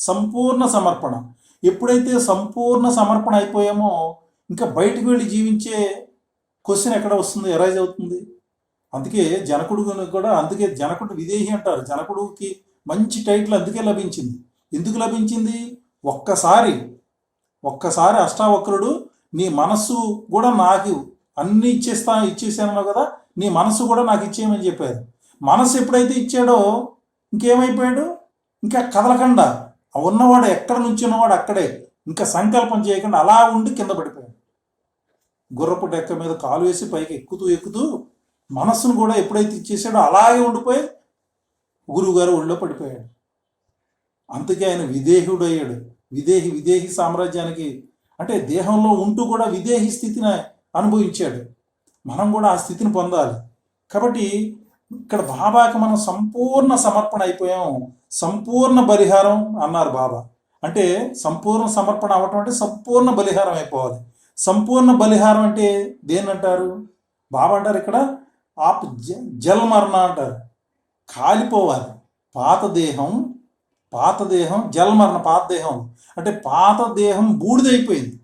సంపూర్ణ సమర్పణ. ఎప్పుడైతే సంపూర్ణ సమర్పణ అయిపోయామో ఇంకా బయటికి వెళ్ళి జీవించే క్వశ్చన్ ఎక్కడ వస్తుంది, ఎరైజ్ అవుతుంది. అందుకే జనకుడు కూడా, అందుకే జనకుడు విదేహి అంటారు. జనకుడికి మంచి టైటిల్ అందుకే లభించింది. ఎందుకు లభించింది? ఒక్కసారి అష్టావక్రుడు నీ మనస్సు కూడా నాకు అన్నీ ఇచ్చేసాను కదా, నీ మనస్సు కూడా నాకు ఇచ్చేయమని చెప్పారు. మనస్సు ఎప్పుడైతే ఇచ్చాడో ఇంకేమైపోయాడు? ఇంకా కదలకుండా ఉన్నవాడు ఎక్కడ నుంచి ఉన్నవాడు అక్కడే, ఇంకా సంకల్పం చేయకుండా అలా ఉండి కింద పడిపోయాడు. గుర్రపు డెక్క మీద కాలు వేసి పైకి ఎక్కుతూ మనస్సును కూడా ఎప్పుడైతే ఇచ్చేసాడో అలాగే ఉండిపోయి గురువుగారు ఒళ్ళో పడిపోయాడు. అందుకే ఆయన విదేహుడయ్యాడు. విదేహి సామ్రాజ్యానికి, అంటే దేహంలో ఉంటూ కూడా విదేహి స్థితిని అనుభవించాడు. మనం కూడా ఆ స్థితిని పొందాలి. కాబట్టి ఇక్కడ బాబాకి మనం సంపూర్ణ సమర్పణ అయిపోయాం. సంపూర్ణ బలిహారం అన్నారు బాబా. అంటే సంపూర్ణ సమర్పణ అవ్వటం అంటే సంపూర్ణ బలిహారం అయిపోవాలి. సంపూర్ణ బలిహారం అంటే దేన్నంటారు? బాబా అంటారు ఇక్కడ జల్మరణ అంటారు, కాలిపోవాలి. పాత దేహం జల్మరణ. పాత దేహం అంటే పాత దేహం బూడిదైపోయింది,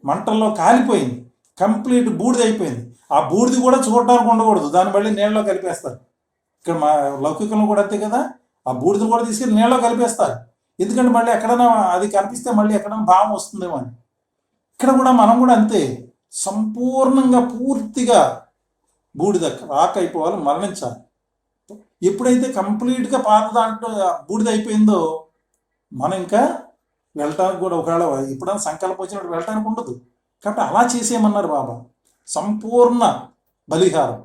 మంటల్లో కాలిపోయింది, కంప్లీట్ బూడిదైపోయింది. ఆ బూడిది కూడా చూడడానికి ఉండకూడదు, దాన్ని మళ్ళీ నీళ్ళలో కలిపేస్తారు. ఇక్కడ మా లౌకికంలో కూడా అంతే కదా, ఆ బూడిదని కూడా తీసుకెళ్ళి నీళ్ళలో కలిపేస్తారు. ఎందుకంటే మళ్ళీ ఎక్కడైనా అది కనిపిస్తే మళ్ళీ ఎక్కడైనా భావం వస్తుందేమో అని. ఇక్కడ కూడా మనం కూడా అంతే, సంపూర్ణంగా పూర్తిగా బూడిద రాక్ అయిపోవాలి, మరణించాలి. ఎప్పుడైతే కంప్లీట్గా పాత దాంట్లో బూడిద అయిపోయిందో మనం ఇంకా వెళ్ళటానికి కూడా, ఒకవేళ ఎప్పుడైనా సంకల్పం వచ్చినట్టు వెళ్ళటానికి ఉండదు. కాబట్టి అలా చేసేయమన్నారు బాబా. సంపూర్ణ బలిహారం.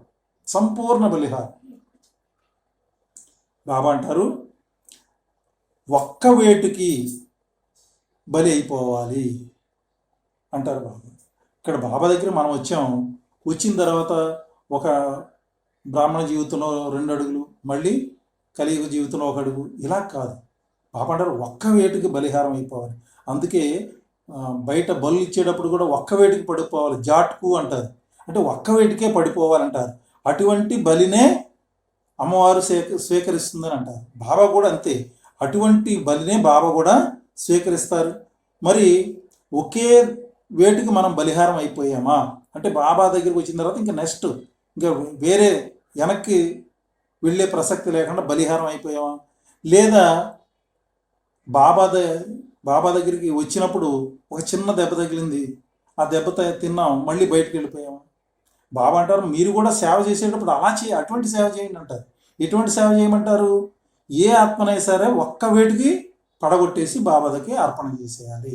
బాబా అంటారు, ఒక్క వేటుకి బలి అయిపోవాలి అంటారు బాబా. ఇక్కడ బాబా దగ్గర మనం వచ్చాం. వచ్చిన తర్వాత ఒక బ్రాహ్మణ జీవితంలో 2 అడుగులు, మళ్ళీ కలియుగ జీవితంలో 1 అడుగు, ఇలా కాదు. బాబా అంటారు ఒక్క వేటుకి బలిహారం అయిపోవాలి. అందుకే బయట బలు ఇచ్చేటప్పుడు కూడా ఒక్క వేటికి పడిపోవాలి, జాట్కు అంటారు. అంటే ఒక్క వేటికే పడిపోవాలంటారు. అటువంటి బలినే అమ్మవారు స్వీకరిస్తుందని అంటారు. బాబా కూడా అంతే, అటువంటి బలినే బాబా కూడా స్వీకరిస్తారు. మరి ఒకే వేటికి మనం బలిహారం అయిపోయామా అంటే బాబా దగ్గరికి వచ్చిన తర్వాత ఇంకా నెక్స్ట్ ఇంకా వేరే వెనక్కి వెళ్ళే ప్రసక్తి లేకుండా బలిహారం అయిపోయామా, లేదా బాబా దగ్గరికి వచ్చినప్పుడు ఒక చిన్న దెబ్బ తగిలింది, ఆ దెబ్బ తిన్నాం, మళ్ళీ బయటకు వెళ్ళిపోయామా. బాబా అంటారు మీరు కూడా సేవ చేసేటప్పుడు అలా అటువంటి సేవ చేయండి అంటారు. ఎటువంటి సేవ చేయమంటారు, ఏ ఆత్మనైనా సరే ఒక్క వేటికి పడగొట్టేసి బాబా దగ్గరికి అర్పణ చేసేయాలి.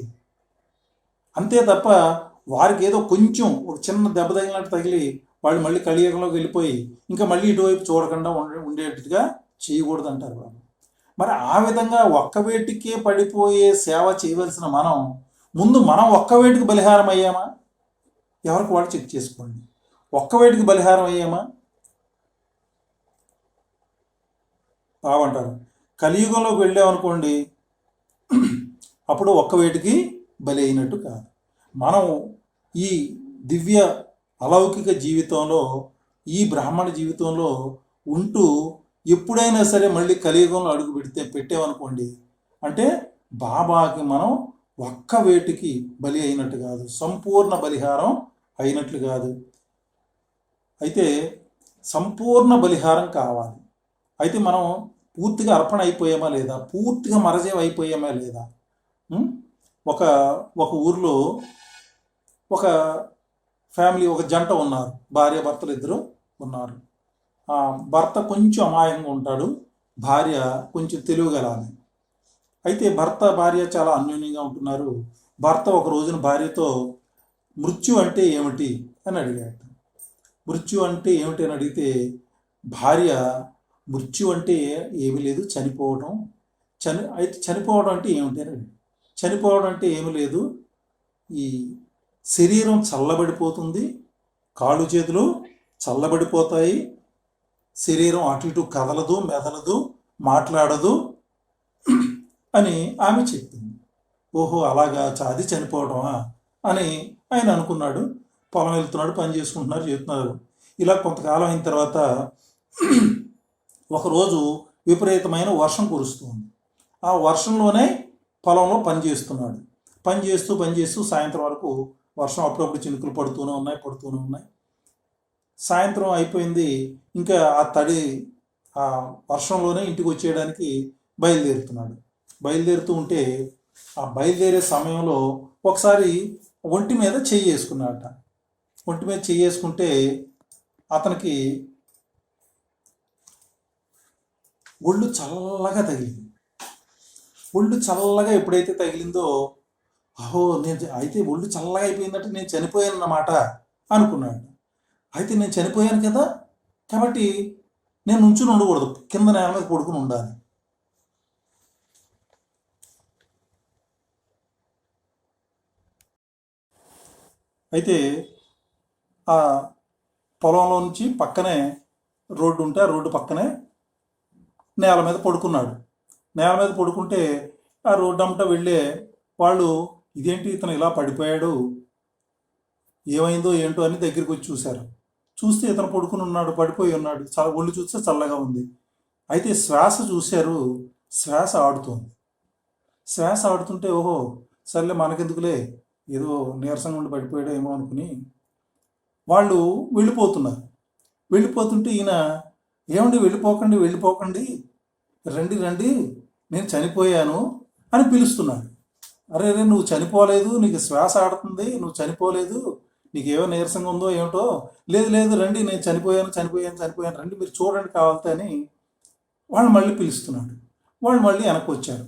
అంతే తప్ప వారికి ఏదో కొంచెం ఒక చిన్న దెబ్బ తగిలినట్టు తగిలి వాళ్ళు మళ్ళీ కలియుగంలోకి వెళ్ళిపోయి ఇంకా మళ్ళీ ఇటువైపు చూడకుండా ఉండేట్టుగా చేయకూడదు అంటారు బాబా. మరి ఆ విధంగా ఒక్క వేటికే పడిపోయే సేవ చేయవలసిన ముందు మనం ఒక్క వేటికి బలిహారం అయ్యామా, ఎవరికి వాళ్ళు చెక్ చేసుకోండి. ఒక్క వేటికి బలిహారం అయ్యామా. బాగుంటారు. కలియుగంలోకి వెళ్ళామనుకోండి, అప్పుడు ఒక్క వేటికి బలి అయినట్టు కాదు. మనం ఈ దివ్య అలౌకిక జీవితంలో, ఈ బ్రాహ్మణ జీవితంలో ఉంటూ ఎప్పుడైనా సరే మళ్ళీ కలియుగంలో అడుగు పెట్టామనుకోండి, అంటే బాబాకి మనం ఒక్క వేటికి బలి అయినట్టు కాదు, సంపూర్ణ బలిహారం అయినట్లు కాదు. అయితే సంపూర్ణ బలిహారం కావాలి. అయితే మనం పూర్తిగా అర్పణ అయిపోయామా లేదా, పూర్తిగా మరజేవ అయిపోయామా లేదా. ఒక ఒక ఊర్లో ఒక ఫ్యామిలీ, ఒక జంట ఉన్నారు, భార్య భర్తలు 2 ఉన్నారు. భర్త కొంచెం అమాయకంగా ఉంటాడు, భార్య కొంచెం తెలివిగలాలి. అయితే భర్త భార్య చాలా అన్యోన్యంగా ఉంటున్నారు. భర్త ఒక రోజున భార్యతో మృత్యు అంటే ఏమిటి అని అడిగాడు. మృత్యు అంటే ఏమిటి అని అడిగితే భార్య మృత్యు అంటే ఏమీ లేదు, చనిపోవడం. అయితే చనిపోవడం అంటే ఏమిటి అని, చనిపోవడం అంటే ఏమీ లేదు, ఈ శరీరం చల్లబడిపోతుంది, కాళ్ళు చేతులు చల్లబడిపోతాయి, శరీరం అటు ఇటు కదలదు, మెదలదు, మాట్లాడదు అని ఆమె చెప్పింది. ఓహో అలాగా, అది చనిపోవడమా అని ఆయన అనుకున్నాడు. పొలం వెళ్తున్నాడు, పని చేసుకుంటున్నారు, చేస్తున్నారు. ఇలా కొంతకాలం అయిన తర్వాత ఒకరోజు విపరీతమైన వర్షం కురుస్తుంది. ఆ వర్షంలోనే పొలంలో పని చేస్తున్నాడు. పని చేస్తూ సాయంత్రం వరకు వర్షం అప్పుడప్పుడు చినుకులు పడుతూనే ఉన్నాయి. సాయంత్రం అయిపోయింది. ఇంకా ఆ వర్షంలోనే ఇంటికి వచ్చేయడానికి బయలుదేరుతూ ఉంటే ఆ బయలుదేరే సమయంలో ఒకసారి ఒంటి మీద చెయ్యి వేసుకున్నాడట. ఒంటి మీద చెయ్యి వేసుకుంటే అతనికి ఒళ్ళు చల్లగా తగిలింది. ఒళ్ళు చల్లగా ఎప్పుడైతే తగిలిందో, అయితే ఒళ్ళు చల్లగా అయిపోయిందంటే నేను చనిపోయాను అన్నమాట అనుకున్నాడు. అయితే నేను చనిపోయాను కదా, కాబట్టి నేను నుంచుని ఉండకూడదు, కింద నేల మీద పడుకుని ఉండాలి. అయితే ఆ పొలంలో నుంచి పక్కనే రోడ్డు ఉంటే ఆ రోడ్డు పక్కనే నేల మీద పడుకున్నాడు. నేల మీద పడుకుంటే ఆ రోడ్డు అమ్మట వెళ్ళే వాళ్ళు ఇదేంటి ఇతను ఇలా పడిపోయాడు, ఏమైందో ఏంటో అని దగ్గరికి వచ్చి చూశారు. చూస్తే ఇతను పడుకుని ఉన్నాడు, పడిపోయి ఉన్నాడు. ఒళ్ళు చూస్తే చల్లగా ఉంది. అయితే శ్వాస చూశారు, శ్వాస ఆడుతుంది. శ్వాస ఆడుతుంటే ఓహో సర్లే మనకెందుకులే, ఏదో నీరసంగా ఉండి పడిపోయాడో ఏమో అనుకుని వాళ్ళు వెళ్ళిపోతుంటే ఈయన ఏమండి వెళ్ళిపోకండి, రండి నేను చనిపోయాను అని పిలుస్తున్నాడు. అరే నువ్వు చనిపోలేదు, నీకు శ్వాస ఆడుతుంది, నువ్వు చనిపోలేదు, నీకు ఏమో నీరసంగా ఉందో ఏమిటో, లేదు రండి, నేను చనిపోయాను రండి, మీరు చూడండి కావాలితే అని వాళ్ళు మళ్ళీ పిలుస్తున్నాడు. వాళ్ళు మళ్ళీ వెనక్కి వచ్చారు.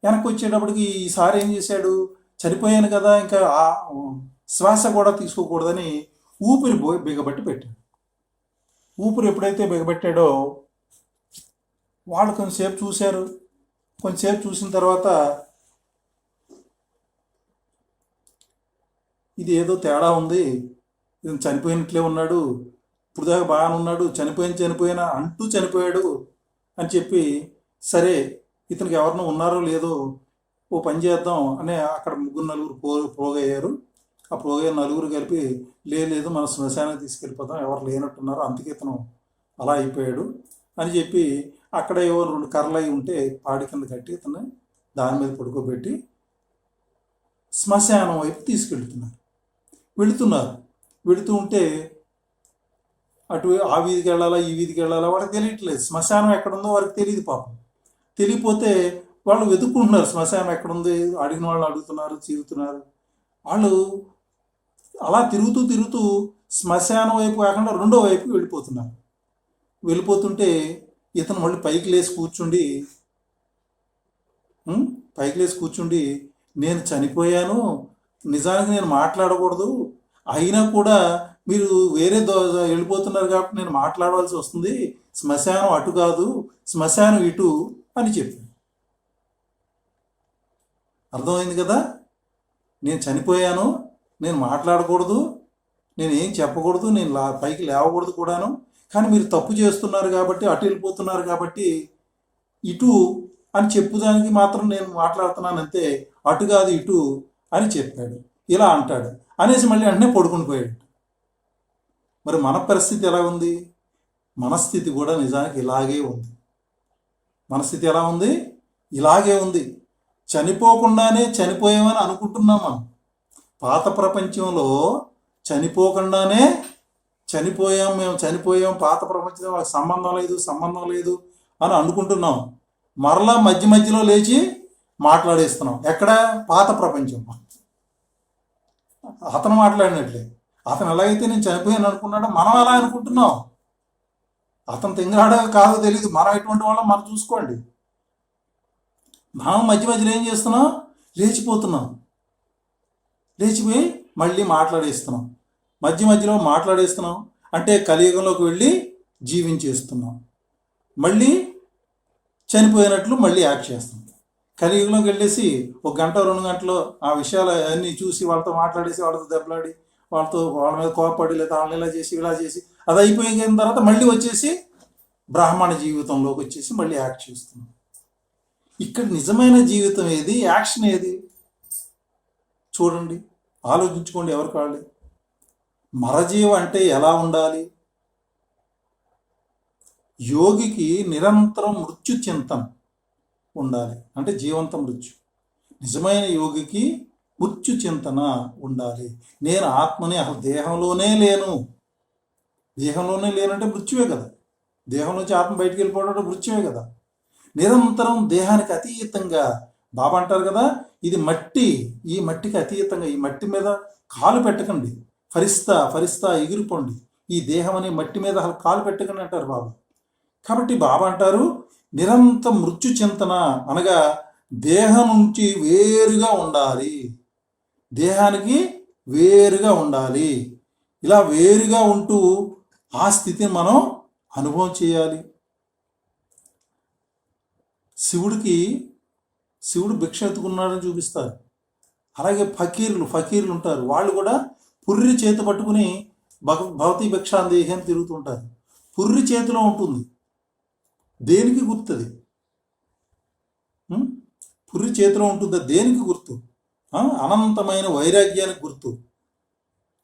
వెనక్కి వచ్చేటప్పటికి ఈసారి ఏం చేశాడు, చనిపోయాను కదా ఇంకా శ్వాస కూడా తీసుకోకూడదని ఊపిరి బిగబట్టి పెట్టాడు. ఊపిరి ఎప్పుడైతే బిగబెట్టాడో వాళ్ళు కొంచెంసేపు చూశారు. కొంచెంసేపు చూసిన తర్వాత ఇది ఏదో తేడా ఉంది, ఇతను చనిపోయినట్లే ఉన్నాడు, ఇప్పుడు దాకా బాగానే ఉన్నాడు, చనిపోయినా అంటూ చనిపోయాడు అని చెప్పి, సరే ఇతనికి ఎవరినో ఉన్నారో లేదో ఓ పని చేద్దాం అని అక్కడ ముగ్గురు నలుగురు పోగయ్యారు. ఆ పోగయ్య నలుగురు కలిపి లేదు మన శ్మశానానికి తీసుకెళ్ళిపోతాం, ఎవరు లేనట్టున్నారు, అందుకే ఇతను అలా అయిపోయాడు అని చెప్పి అక్కడ ఏవో 2 కర్రలు అయి ఉంటే పాడి కింద కట్టి ఇతన్ని దాని మీద పడుకోబెట్టి శ్మశానం వైపు వెళుతున్నారు. వెళుతూ ఉంటే అటు ఆ వీధికి వెళ్ళాలా ఈ వీధికి వెళ్ళాలా వాళ్ళకి తెలియట్లేదు. శ్మశానం ఎక్కడుందో వారికి తెలియదు పాపం. తెలియపోతే వాళ్ళు వెతుక్కుంటున్నారు శ్మశానం ఎక్కడుంది, అడిగిన వాళ్ళు అడుగుతున్నారు, చీరుతున్నారు. వాళ్ళు అలా తిరుగుతూ శ్మశానం వైపు కాకుండా రెండో వైపు వెళ్ళిపోతుంటే ఇతను మళ్ళీ పైకి లేచి కూర్చుండి నేను చనిపోయాను, నిజానికి నేను మాట్లాడకూడదు, అయినా కూడా మీరు వేరే వెళ్ళిపోతున్నారు కాబట్టి నేను మాట్లాడవలసి వస్తుంది, శ్మశానం అటు కాదు శ్మశానం ఇటు అని చెప్పాను. అర్థమైంది కదా? నేను చనిపోయాను, నేను మాట్లాడకూడదు, నేను ఏం చెప్పకూడదు, నేను పైకి లేవకూడదు కూడాను, కానీ మీరు తప్పు చేస్తున్నారు కాబట్టి అటు వెళ్ళిపోతున్నారు కాబట్టి ఇటు అని చెప్పుదానికి మాత్రం నేను మాట్లాడుతున్నాను అంతే, అటు కాదు ఇటు అని చెప్పాడు. ఇలా అంటాడు అనేసి మళ్ళీ వెంటనే పడుకుని పోయాడు. మరి మన పరిస్థితి ఎలా ఉంది? మన స్థితి కూడా నిజానికి ఇలాగే ఉంది. మన స్థితి ఎలా ఉంది? ఇలాగే ఉంది. చనిపోకుండానే చనిపోయామని అనుకుంటున్నాం మనం. పాత ప్రపంచంలో చనిపోకుండానే మేము చనిపోయాం, పాత ప్రపంచంలో వాళ్ళకి సంబంధం లేదు అని అనుకుంటున్నాం. మరలా మధ్యలో లేచి మాట్లాడేస్తున్నాం. ఎక్కడ? పాత ప్రపంచం. అతను మాట్లాడినట్లే. అతను ఎలాగైతే నేను చనిపోయాను అనుకున్నాడో మనం అలా అనుకుంటున్నాం. అతను తింగరాడో కాదో తెలియదు. మనం ఎటువంటి వాళ్ళం మనం చూసుకోండి. మనం మధ్యలో ఏం చేస్తున్నాం? లేచిపోయి మళ్ళీ మాట్లాడేస్తున్నాం. మధ్యలో మాట్లాడేస్తున్నాం అంటే కలియుగంలోకి వెళ్ళి జీవించేస్తున్నాం. మళ్ళీ చనిపోయినట్లు మళ్ళీ యాక్ట్ చేస్తున్నాం. కలియుగంలోకి వెళ్ళేసి 1 గంట 2 గంటలో ఆ విషయాలు అన్నీ చూసి వాళ్ళతో మాట్లాడేసి వాళ్ళతో దెబ్బలాడి వాళ్ళ మీద కోపపడి లేదా వాళ్ళని ఇలా చేసి అది అయిపోయిన తర్వాత మళ్ళీ వచ్చేసి బ్రాహ్మణ జీవితంలోకి వచ్చేసి మళ్ళీ యాక్ట్ చేస్తున్నాం. ఇక్కడ నిజమైన జీవితం ఏది? యాక్షన్ ఏది? చూడండి, ఆలోచించుకోండి ఎవరు కావాలి. మరజీవం అంటే ఎలా ఉండాలి? యోగికి నిరంతరం మృత్యు చింతన ఉండాలి, అంటే జీవంత మృత్యు. నిజమైన యోగికి మృత్యు చింతన ఉండాలి. నేను ఆత్మని అసలు దేహంలోనే లేనంటే మృత్యువే కదా. దేహం నుంచి ఆత్మ బయటికి వెళ్ళిపోవడం మృత్యువే కదా. నిరంతరం దేహానికి అతీతంగా, బాబా అంటారు కదా, ఇది మట్టి, ఈ మట్టికి అతీతంగా, ఈ మట్టి మీద కాలు పెట్టకండి, ఫరిస్తా ఎగిరిపోండి, ఈ దేహం అనే మట్టి మీద కాలు పెట్టకండి అంటారు బాబా. కాబట్టి బాబా అంటారు నిరంతరం మృత్యు చింతన అనగా దేహం నుంచి వేరుగా ఉండాలి, దేహానికి వేరుగా ఉండాలి. ఇలా వేరుగా ఉంటూ ఆ స్థితిని మనం అనుభవం చేయాలి. శివుడు భిక్ష ఎత్తుకున్నాడని చూపిస్తారు. అలాగే ఫకీర్లు ఉంటారు. వాళ్ళు కూడా పుర్రి చేతి పట్టుకుని భవతి భిక్షాందేహి అని తిరుగుతుంటారు. పుర్రి చేతిలో ఉంటుంది. దేనికి గుర్తుంది? పుర్రి చేతిలో ఉంటుంది. దేనికి గుర్తు? అనంతమైన వైరాగ్యానికి గుర్తు.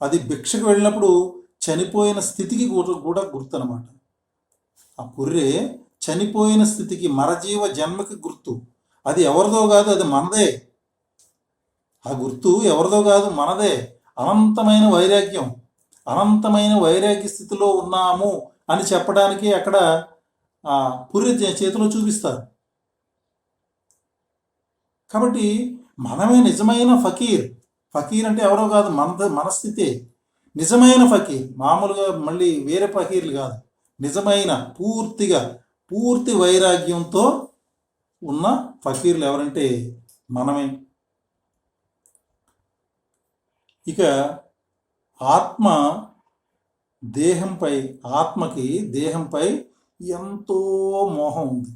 అది భిక్షకు వెళ్ళినప్పుడు చనిపోయిన స్థితికి కూడా గుర్తు అనమాట. ఆ పుర్రె చనిపోయిన స్థితికి, మరజీవ జన్మకి గుర్తు. అది ఎవరిదో కాదు, అది మనదే. ఆ గుర్తు ఎవరిదో కాదు, మనదే. అనంతమైన వైరాగ్య స్థితిలో ఉన్నాము అని చెప్పడానికి అక్కడ ఆ పుర్రె చేతిలో చూపిస్తారు. కాబట్టి మనమే నిజమైన ఫకీర్ అంటే ఎవరో కాదు, మన స్థితే నిజమైన ఫకీర్. మామూలుగా మళ్ళీ వేరే ఫకీర్లు కాదు, నిజమైన పూర్తి వైరాగ్యంతో ఉన్న ఫకీర్లు ఎవరంటే మనమే. ఇక ఆత్మకి దేహంపై ఎంతో మోహం ఉంది.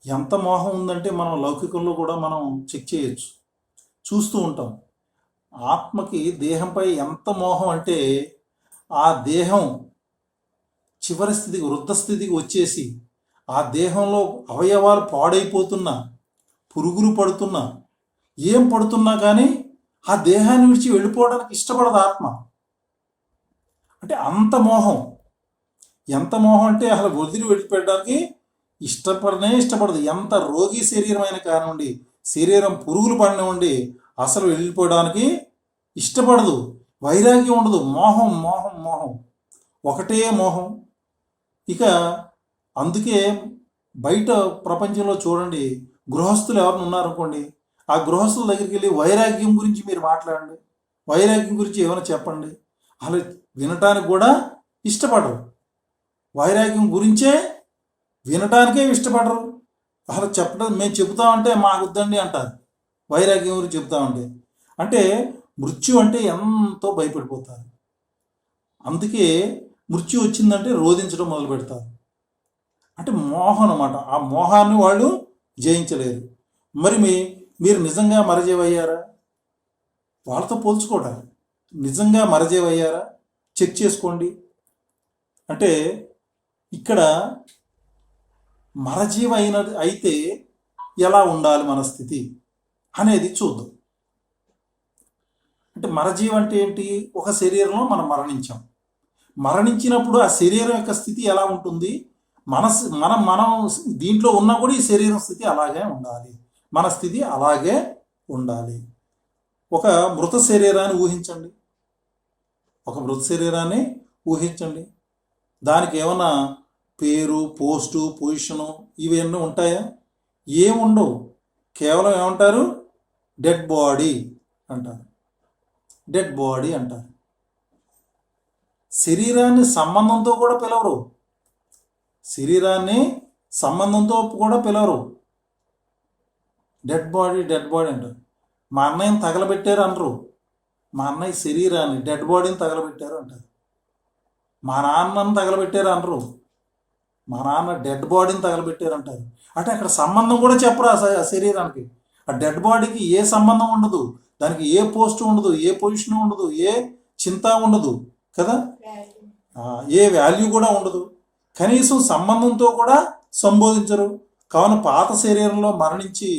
ఎంత మోహం ఉందంటే మనం లౌకికంలో కూడా మనం చెక్ చేయొచ్చు, చూస్తూ ఉంటాం. ఆత్మకి దేహంపై ఎంత మోహం అంటే ఆ దేహం చివరి స్థితికి, వృద్ధ స్థితికి వచ్చేసి ఆ దేహంలో అవయవాలు పాడైపోతున్నా, పురుగులు పడుతున్నా, ఏం పడుతున్నా కానీ ఆ దేహాన్ని విడిచి వెళ్ళిపోవడానికి ఇష్టపడదు ఆత్మ. అంటే అంత మోహం. ఎంత మోహం అంటే అసలు వదిలి వెళ్ళిపోయడానికి ఇష్టపడదు. ఎంత రోగి శరీరం అయిన కానివ్వండి, శరీరం పురుగులు పడినవ్వండి, అసలు వెళ్ళిపోవడానికి ఇష్టపడదు. వైరాగ్యం ఉండదు. మోహం మోహం మోహం, ఒకటే మోహం. ఇక అందుకే బయట ప్రపంచంలో చూడండి, గృహస్థులు ఎవరిని ఉన్నారనుకోండి, ఆ గృహస్థుల దగ్గరికి వెళ్ళి వైరాగ్యం గురించి మీరు మాట్లాడండి, వైరాగ్యం గురించి ఏమైనా చెప్పండి, అలా వినటానికి కూడా ఇష్టపడరు. వైరాగ్యం గురించే వినటానికే ఇష్టపడరు. అసలు చెప్పడం, మేము చెబుతామంటే మాకు వద్దండి అంటారు. వైరాగ్యం గురించి చెబుతామంటే అంటే మృత్యు అంటే ఎంతో భయపడిపోతారు. అందుకే మృత్యు వచ్చిందంటే రోధించడం మొదలు పెడతారు. అంటే మోహం అన్నమాట. ఆ మోహాన్ని వాళ్ళు జయించలేరు. మరి మీరు నిజంగా మరజేవయ్యారా? వాళ్ళతో పోల్చుకోవడం, నిజంగా మరజేవయ్యారా చెక్ చేసుకోండి. అంటే ఇక్కడ మరజీవ అయితే ఎలా ఉండాలి మన స్థితి అనేది చూద్దాం. అంటే మరజీవం అంటే ఏంటి? ఒక శరీరంలో మనం మరణించినప్పుడు ఆ శరీరం యొక్క స్థితి ఎలా ఉంటుంది? మనం దీంట్లో ఉన్నా కూడా ఈ శరీరం స్థితి అలాగే ఉండాలి, మన స్థితి అలాగే ఉండాలి. ఒక మృత శరీరాన్ని ఊహించండి. దానికి ఏమన్నా పేరు, పోస్టు, పొజిషను ఇవన్నీ ఉంటాయా? ఏముండవు. కేవలం ఏమంటారు? డెడ్ బాడీ అంటారు. శరీరాన్ని సంబంధంతో కూడా పిలవరు. డెడ్ బాడీ అంటారు. మా అన్నయ్యని తగలబెట్టారు అనరు. మా అన్నయ్య శరీరాన్ని, డెడ్ బాడీని తగలబెట్టారు అంటారు. మా నాన్నని తగలబెట్టారు అనరు. మా నాన్న డెడ్ బాడీని తగలబెట్టారు అంటారు. అంటే అక్కడ సంబంధం కూడా చెప్పరు ఆ శరీరానికి. ఆ డెడ్ బాడీకి ఏ సంబంధం ఉండదు, దానికి ఏ పోస్ట్ ఉండదు, ఏ పొజిషన్ ఉండదు, ఏ చింత ఉండదు కదా, ఏ వాల్యూ కూడా ఉండదు. కనీసం సంబంధంతో కూడా సంబోధించరు. కావున పాత శరీరంలో మరణించి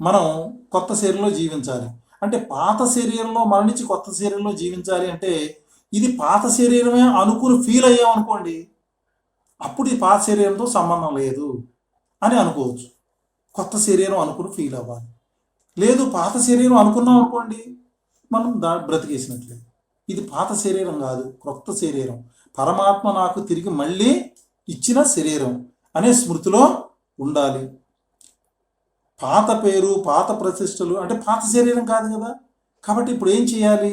మనం కొత్త శరీరంలో జీవించాలి. అంటే పాత శరీరంలో మరణించి కొత్త శరీరంలో జీవించాలి అంటే ఇది పాత శరీరమే అనుకుని ఫీల్ అయ్యామనుకోండి, అప్పుడు ఈ పాత శరీరంతో సంబంధం లేదు అని అనుకోవచ్చు. కొత్త శరీరం అనుకుని ఫీల్ అవ్వాలి. లేదు, పాత శరీరం అనుకున్నాం అనుకోండి, మనం బ్రతికేసినట్లే. ఇది పాత శరీరం కాదు, కొత్త శరీరం, పరమాత్మ నాకు తిరిగి మళ్ళీ ఇచ్చిన శరీరం అనే స్మృతిలో ఉండాలి. పాత పేరు, పాత ప్రతిష్టలు అంటే పాత శరీరం కాదు కదా. కాబట్టి ఇప్పుడు ఏం చేయాలి?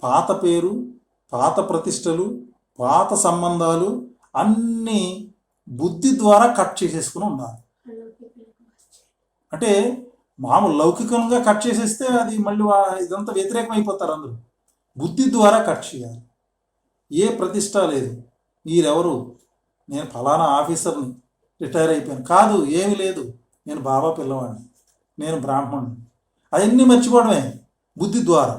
పాత పేరు, పాత ప్రతిష్టలు, పాత సంబంధాలు అన్నీ బుద్ధి ద్వారా కట్ చేసేసుకుని ఉండాలి. అంటే మామూలు లౌకికంగా కట్ చేసేస్తే అది మళ్ళీ ఇదంతా వ్యతిరేకం అయిపోతారు అందరూ. బుద్ధి ద్వారా కట్ చేయాలి. ఏ ప్రతిష్ట లేదు. మీరెవరు? నేను ఫలానా ఆఫీసర్ని, రిటైర్ అయిపోయాను కాదు, ఏమీ లేదు, నేను బాబా పిల్లవాడిని, నేను బ్రాహ్మణుని, అవన్నీ మర్చిపోవడమే బుద్ధి ద్వారా.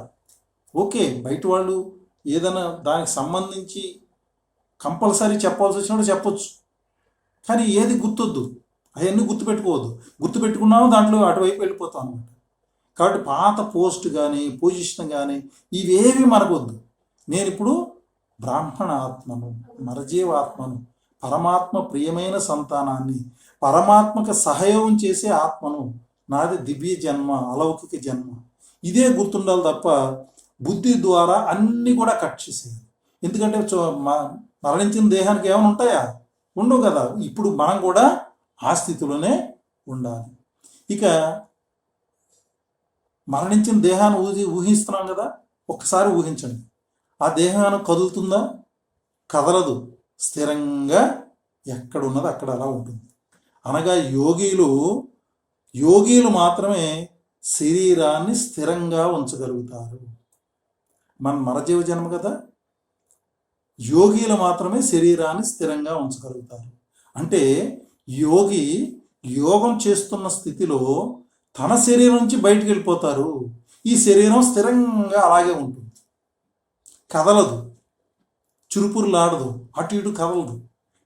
ఓకే, బయట వాళ్ళు ఏదైనా దానికి సంబంధించి కంపల్సరీ చెప్పాల్సి వచ్చినప్పుడు చెప్పొచ్చు, కానీ ఏది గుర్తొద్దు, అవన్నీ గుర్తుపెట్టుకున్నాము దాంట్లో అటువైపు వెళ్ళిపోతాం అనమాట. కాబట్టి పాత పోస్ట్ కానీ పొజిషన్ కానీ ఇవేవి మనకొద్దు. నేను ఇప్పుడు బ్రాహ్మణ ఆత్మను, మరజీవాత్మను, పరమాత్మ ప్రియమైన సంతానాన్ని, పరమాత్మకు సహయోగం చేసే ఆత్మను, నాది దివ్య జన్మ, అలౌకిక జన్మ, ఇదే గుర్తుండాలి తప్ప బుద్ధి ద్వారా అన్నీ కూడా కట్ చేసేయాలి. ఎందుకంటే మరణించిన దేహానికి ఏమైనా ఉంటాయా? ఉండవు కదా. ఇప్పుడు మనం కూడా ఆ స్థితిలోనే ఉండాలి. ఇక మరణించిన దేహాన్ని ఊహిస్తున్నాం కదా, ఒక్కసారి ఊహించండి. ఆ దేహాన్ని కదులుతుందా? కదలదు, స్థిరంగా ఎక్కడ ఉన్నదో అక్కడ అలా ఉంటుంది. అనగా యోగీలు మాత్రమే శరీరాన్ని స్థిరంగా ఉంచగలుగుతారు. మన మరజీవ జన్మ కదా, యోగిలు మాత్రమే శరీరాన్ని స్థిరంగా ఉంచగలుగుతారు. అంటే యోగి యోగం చేస్తున్న స్థితిలో తన శరీరం నుంచి బయటికి వెళ్ళిపోతారు. ఈ శరీరం స్థిరంగా అలాగే ఉంటుంది, కదలదు, చురుపురులాడదు, అటు ఇటు కదలదు.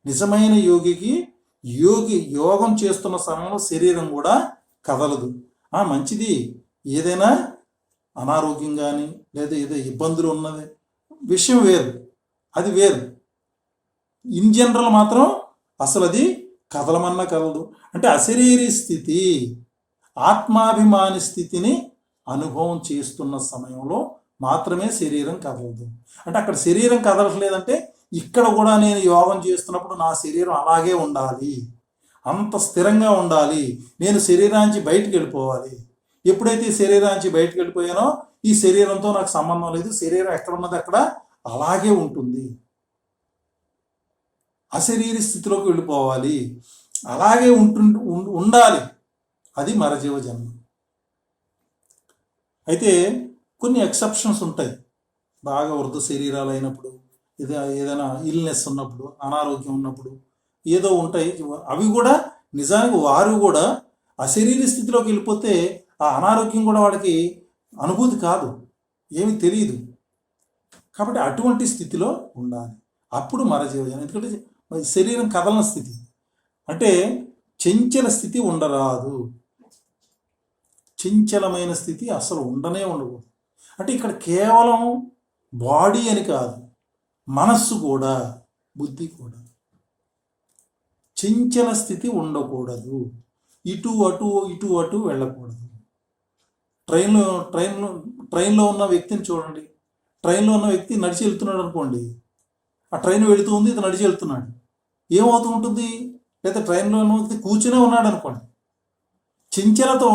నిజమైన యోగికి యోగం చేస్తున్న సమయంలో శరీరం కూడా కదలదు. మంచిది, ఏదైనా అనారోగ్యం కానీ లేదా ఏదో ఇబ్బందులు ఉన్నది విషయం వేరు, అది వేరు. ఇన్ జనరల్ మాత్రం అసలు అది కదలమన్నా కదలదు. అంటే అశరీరీ స్థితి, ఆత్మాభిమాని స్థితిని అనుభవం చేస్తున్న సమయంలో మాత్రమే శరీరం కదలదు. అంటే అక్కడ శరీరం కదలట్లేదంటే ఇక్కడ కూడా నేను యోగం చేస్తున్నప్పుడు నా శరీరం అలాగే ఉండాలి, అంత స్థిరంగా ఉండాలి, నేను శరీరానికి బయటికి వెళ్ళిపోవాలి. ఎప్పుడైతే శరీరానికి బయటికి వెళ్ళిపోయానో ఈ శరీరంతో నాకు సంబంధం లేదు, శరీరం ఎక్కడ ఉన్నది అక్కడ అలాగే ఉంటుంది, అశరీరి స్థితిలోకి వెళ్ళిపోవాలి, అలాగే ఉండాలి. అది మరజీవ జన్మ. అయితే కొన్ని ఎక్సెప్షన్స్ ఉంటాయి. బాగా వృద్ధ శరీరాలు అయినప్పుడు, ఏదైనా ఇల్నెస్ ఉన్నప్పుడు, అనారోగ్యం ఉన్నప్పుడు ఏదో ఉంటాయి. అవి కూడా నిజానికి వారు కూడా అశరీర స్థితిలోకి వెళ్ళిపోతే ఆ అనారోగ్యం కూడా వాడికి అనుభూతి కాదు, ఏమి తెలియదు. కాబట్టి అటువంటి స్థితిలో ఉండాలి, అప్పుడు మరజీవజనం. ఎందుకంటే శరీరం కదలన స్థితి, అంటే చంచల స్థితి ఉండరాదు, చంచలమైన స్థితి అసలు ఉండకూడదు. అంటే ఇక్కడ కేవలం బాడీ అని కాదు, మనస్సు కూడా, బుద్ధి కూడా చంచల స్థితి ఉండకూడదు, ఇటు అటు వెళ్ళకూడదు. ట్రైన్లో ఉన్న వ్యక్తిని చూడండి. ట్రైన్లో ఉన్న వ్యక్తి నడిచి వెళ్తున్నాడు అనుకోండి, ఆ ట్రైన్ వెళుతూ ఉంది, ఇది నడిచి వెళ్తున్నాడు, ఏమవుతూ ఉంటుంది? లేదా ట్రైన్లో ఉన్న వ్యక్తి కూర్చునే ఉన్నాడు అనుకోండి, చంచలతో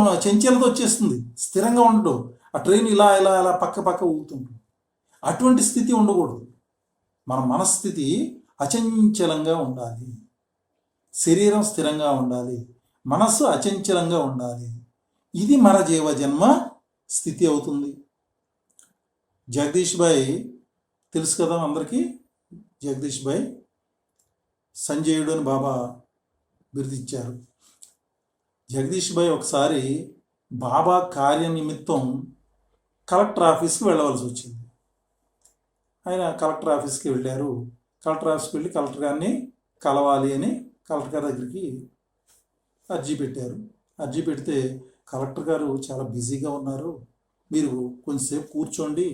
వచ్చేస్తుంది, స్థిరంగా ఉండడు. ఆ ట్రైన్ ఇలా ఇలా ఇలా పక్క ఊగుతుంటుంది. అటువంటి స్థితి ఉండకూడదు. మన మనస్థితి అచంచలంగా ఉండాలి, శరీరం స్థిరంగా ఉండాలి, మనస్సు అచంచలంగా ఉండాలి. ఇది మన జీవ జన్మ స్థితి అవుతుంది. జగదీష్ భాయ్ తెలుసు కదా అందరికీ. జగదీష్ భాయ్ సంజయుడు అని బాబా బిరుదిచ్చారు. జగదీష్ భాయ్ ఒకసారి బాబా కార్యనిమిత్తం కలెక్టర్ ఆఫీస్కి వెళ్ళవలసి వచ్చింది. ఆయన కలెక్టర్ ఆఫీస్కి వెళ్ళారు. కలెక్టర్ ఆఫీస్కి వెళ్ళి కలెక్టర్ గారిని కలవాలి అని కలెక్టర్ గారి దగ్గరికి అర్జీ పెట్టారు. అర్జీ పెడితే కలెక్టర్ గారు చాలా బిజీగా ఉన్నారు, మీరు కొంచెంసేపు కూర్చోండి,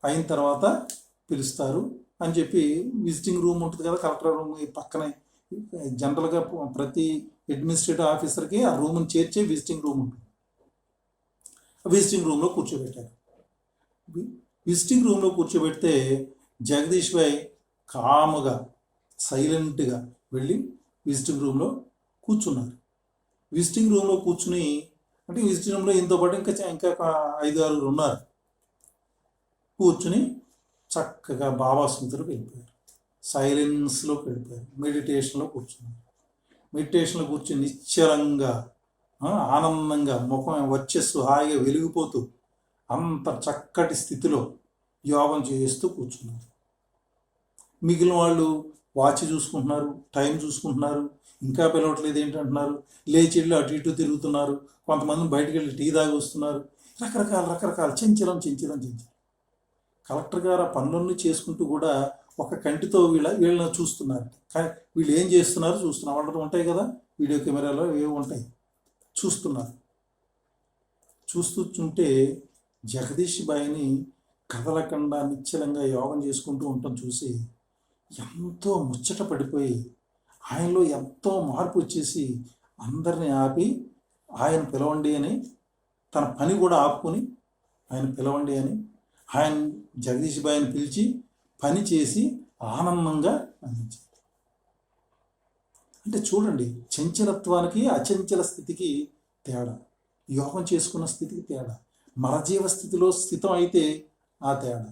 అయిన తర్వాత పిలుస్తారు అని చెప్పి, విజిటింగ్ రూమ్ ఉంటుంది కదా కలెక్టర్ రూమ్ పక్కనే, జనరల్గా ప్రతి అడ్మినిస్ట్రేటివ్ ఆఫీసర్కి ఆ రూమ్ని చేర్చే విజిటింగ్ రూమ్ ఉంటుంది. విజిటింగ్ రూమ్లో కూర్చోబెట్టారు. విజిటింగ్ రూమ్లో కూర్చోబెడితే జగదీష్ భాయ్ కాముగా సైలెంట్గా వెళ్ళి విజిటింగ్ రూమ్లో కూర్చున్నారు. విజిటింగ్ రూమ్లో కూర్చుని, అంటే విజిటింగ్ రూమ్లో ఇంతో పాటు ఇంకా 5-6 ఉన్నారు. కూర్చుని చక్కగా బాబా స్మృతిలోకి వెళ్ళిపోయారు, సైలెన్స్లోకి వెళ్ళిపోయారు, మెడిటేషన్లో కూర్చున్నారు. మెడిటేషన్లో కూర్చుని నిశ్చలంగా ఆనందంగా ముఖం వచ్చేస్తూ హాయిగా వెలిగిపోతూ అంత చక్కటి స్థితిలో యోగం చేస్తూ కూర్చున్నారు. మిగిలిన వాళ్ళు వాచ్ చూసుకుంటున్నారు, టైం చూసుకుంటున్నారు, ఇంకా పిలవట్లేదు ఏంటంటున్నారు, లేచిళ్ళు అటు ఇటు తిరుగుతున్నారు, కొంతమంది బయటికి వెళ్ళి టీ తాగి వస్తున్నారు. రకరకాల చంచలం. కలెక్టర్ గారు ఆ పనులన్నీ చేసుకుంటూ కూడా ఒక కంటితో వీళ్ళని చూస్తున్నారు. కానీ వీళ్ళు ఏం చేస్తున్నారు చూస్తున్నారు. వాళ్ళతో ఉంటాయి కదా వీడియో కెమెరాలో ఏవో ఉంటాయి, చూస్తున్నారు. చూస్తుంటే జగదీష్ భాయ్ని కదలకుండా నిశ్చలంగా యోగం చేసుకుంటూ ఉండటం చూసి ఎంతో ముచ్చట పడిపోయి, ఆయనలో ఎంతో మార్పు వచ్చేసి అందరినీ ఆపి ఆయన పిలవండి అని, తన పని కూడా ఆపుకొని ఆయన పిలవండి అని ఆయన జగదీష్ భాయ్ని పిలిచి పని చేసి ఆనందంగా అందించారు. అంటే చూడండి, చంచలత్వానికి అచంచల స్థితికి తేడా, యోగం చేసుకున్న స్థితికి తేడా. మరజీవ స్థితిలో స్థితం అయితే ఆ తేడా.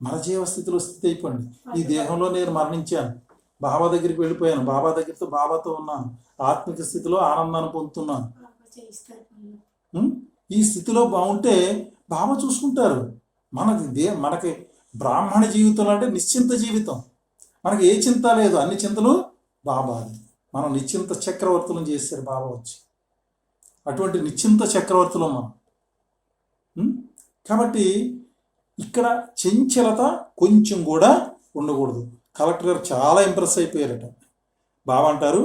మరజీవ స్థితిలో స్థితి అయిపోయింది, ఈ దేహంలో నేను మరణించాను, బాబా దగ్గరికి వెళ్ళిపోయాను, బాబాతో ఉన్నాను, ఆత్మిక స్థితిలో ఆనందాన్ని పొందుతున్నాను. ఈ స్థితిలో బాగుంటే బాబా చూసుకుంటారు. మనకి బ్రాహ్మణ జీవితం అంటే నిశ్చింత జీవితం. మనకి ఏ చింత లేదు, అన్ని చింతలు బాబాది. మనం నిశ్చింత చక్రవర్తులను చేశారు బాబా వచ్చి. అటువంటి నిశ్చింత చక్రవర్తులు మనం. కాబట్టి ఇక్కడ చంచలత కొంచెం కూడా ఉండకూడదు. కలెక్టర్ గారు చాలా ఇంప్రెస్ అయిపోయారట. బాబా అంటారు,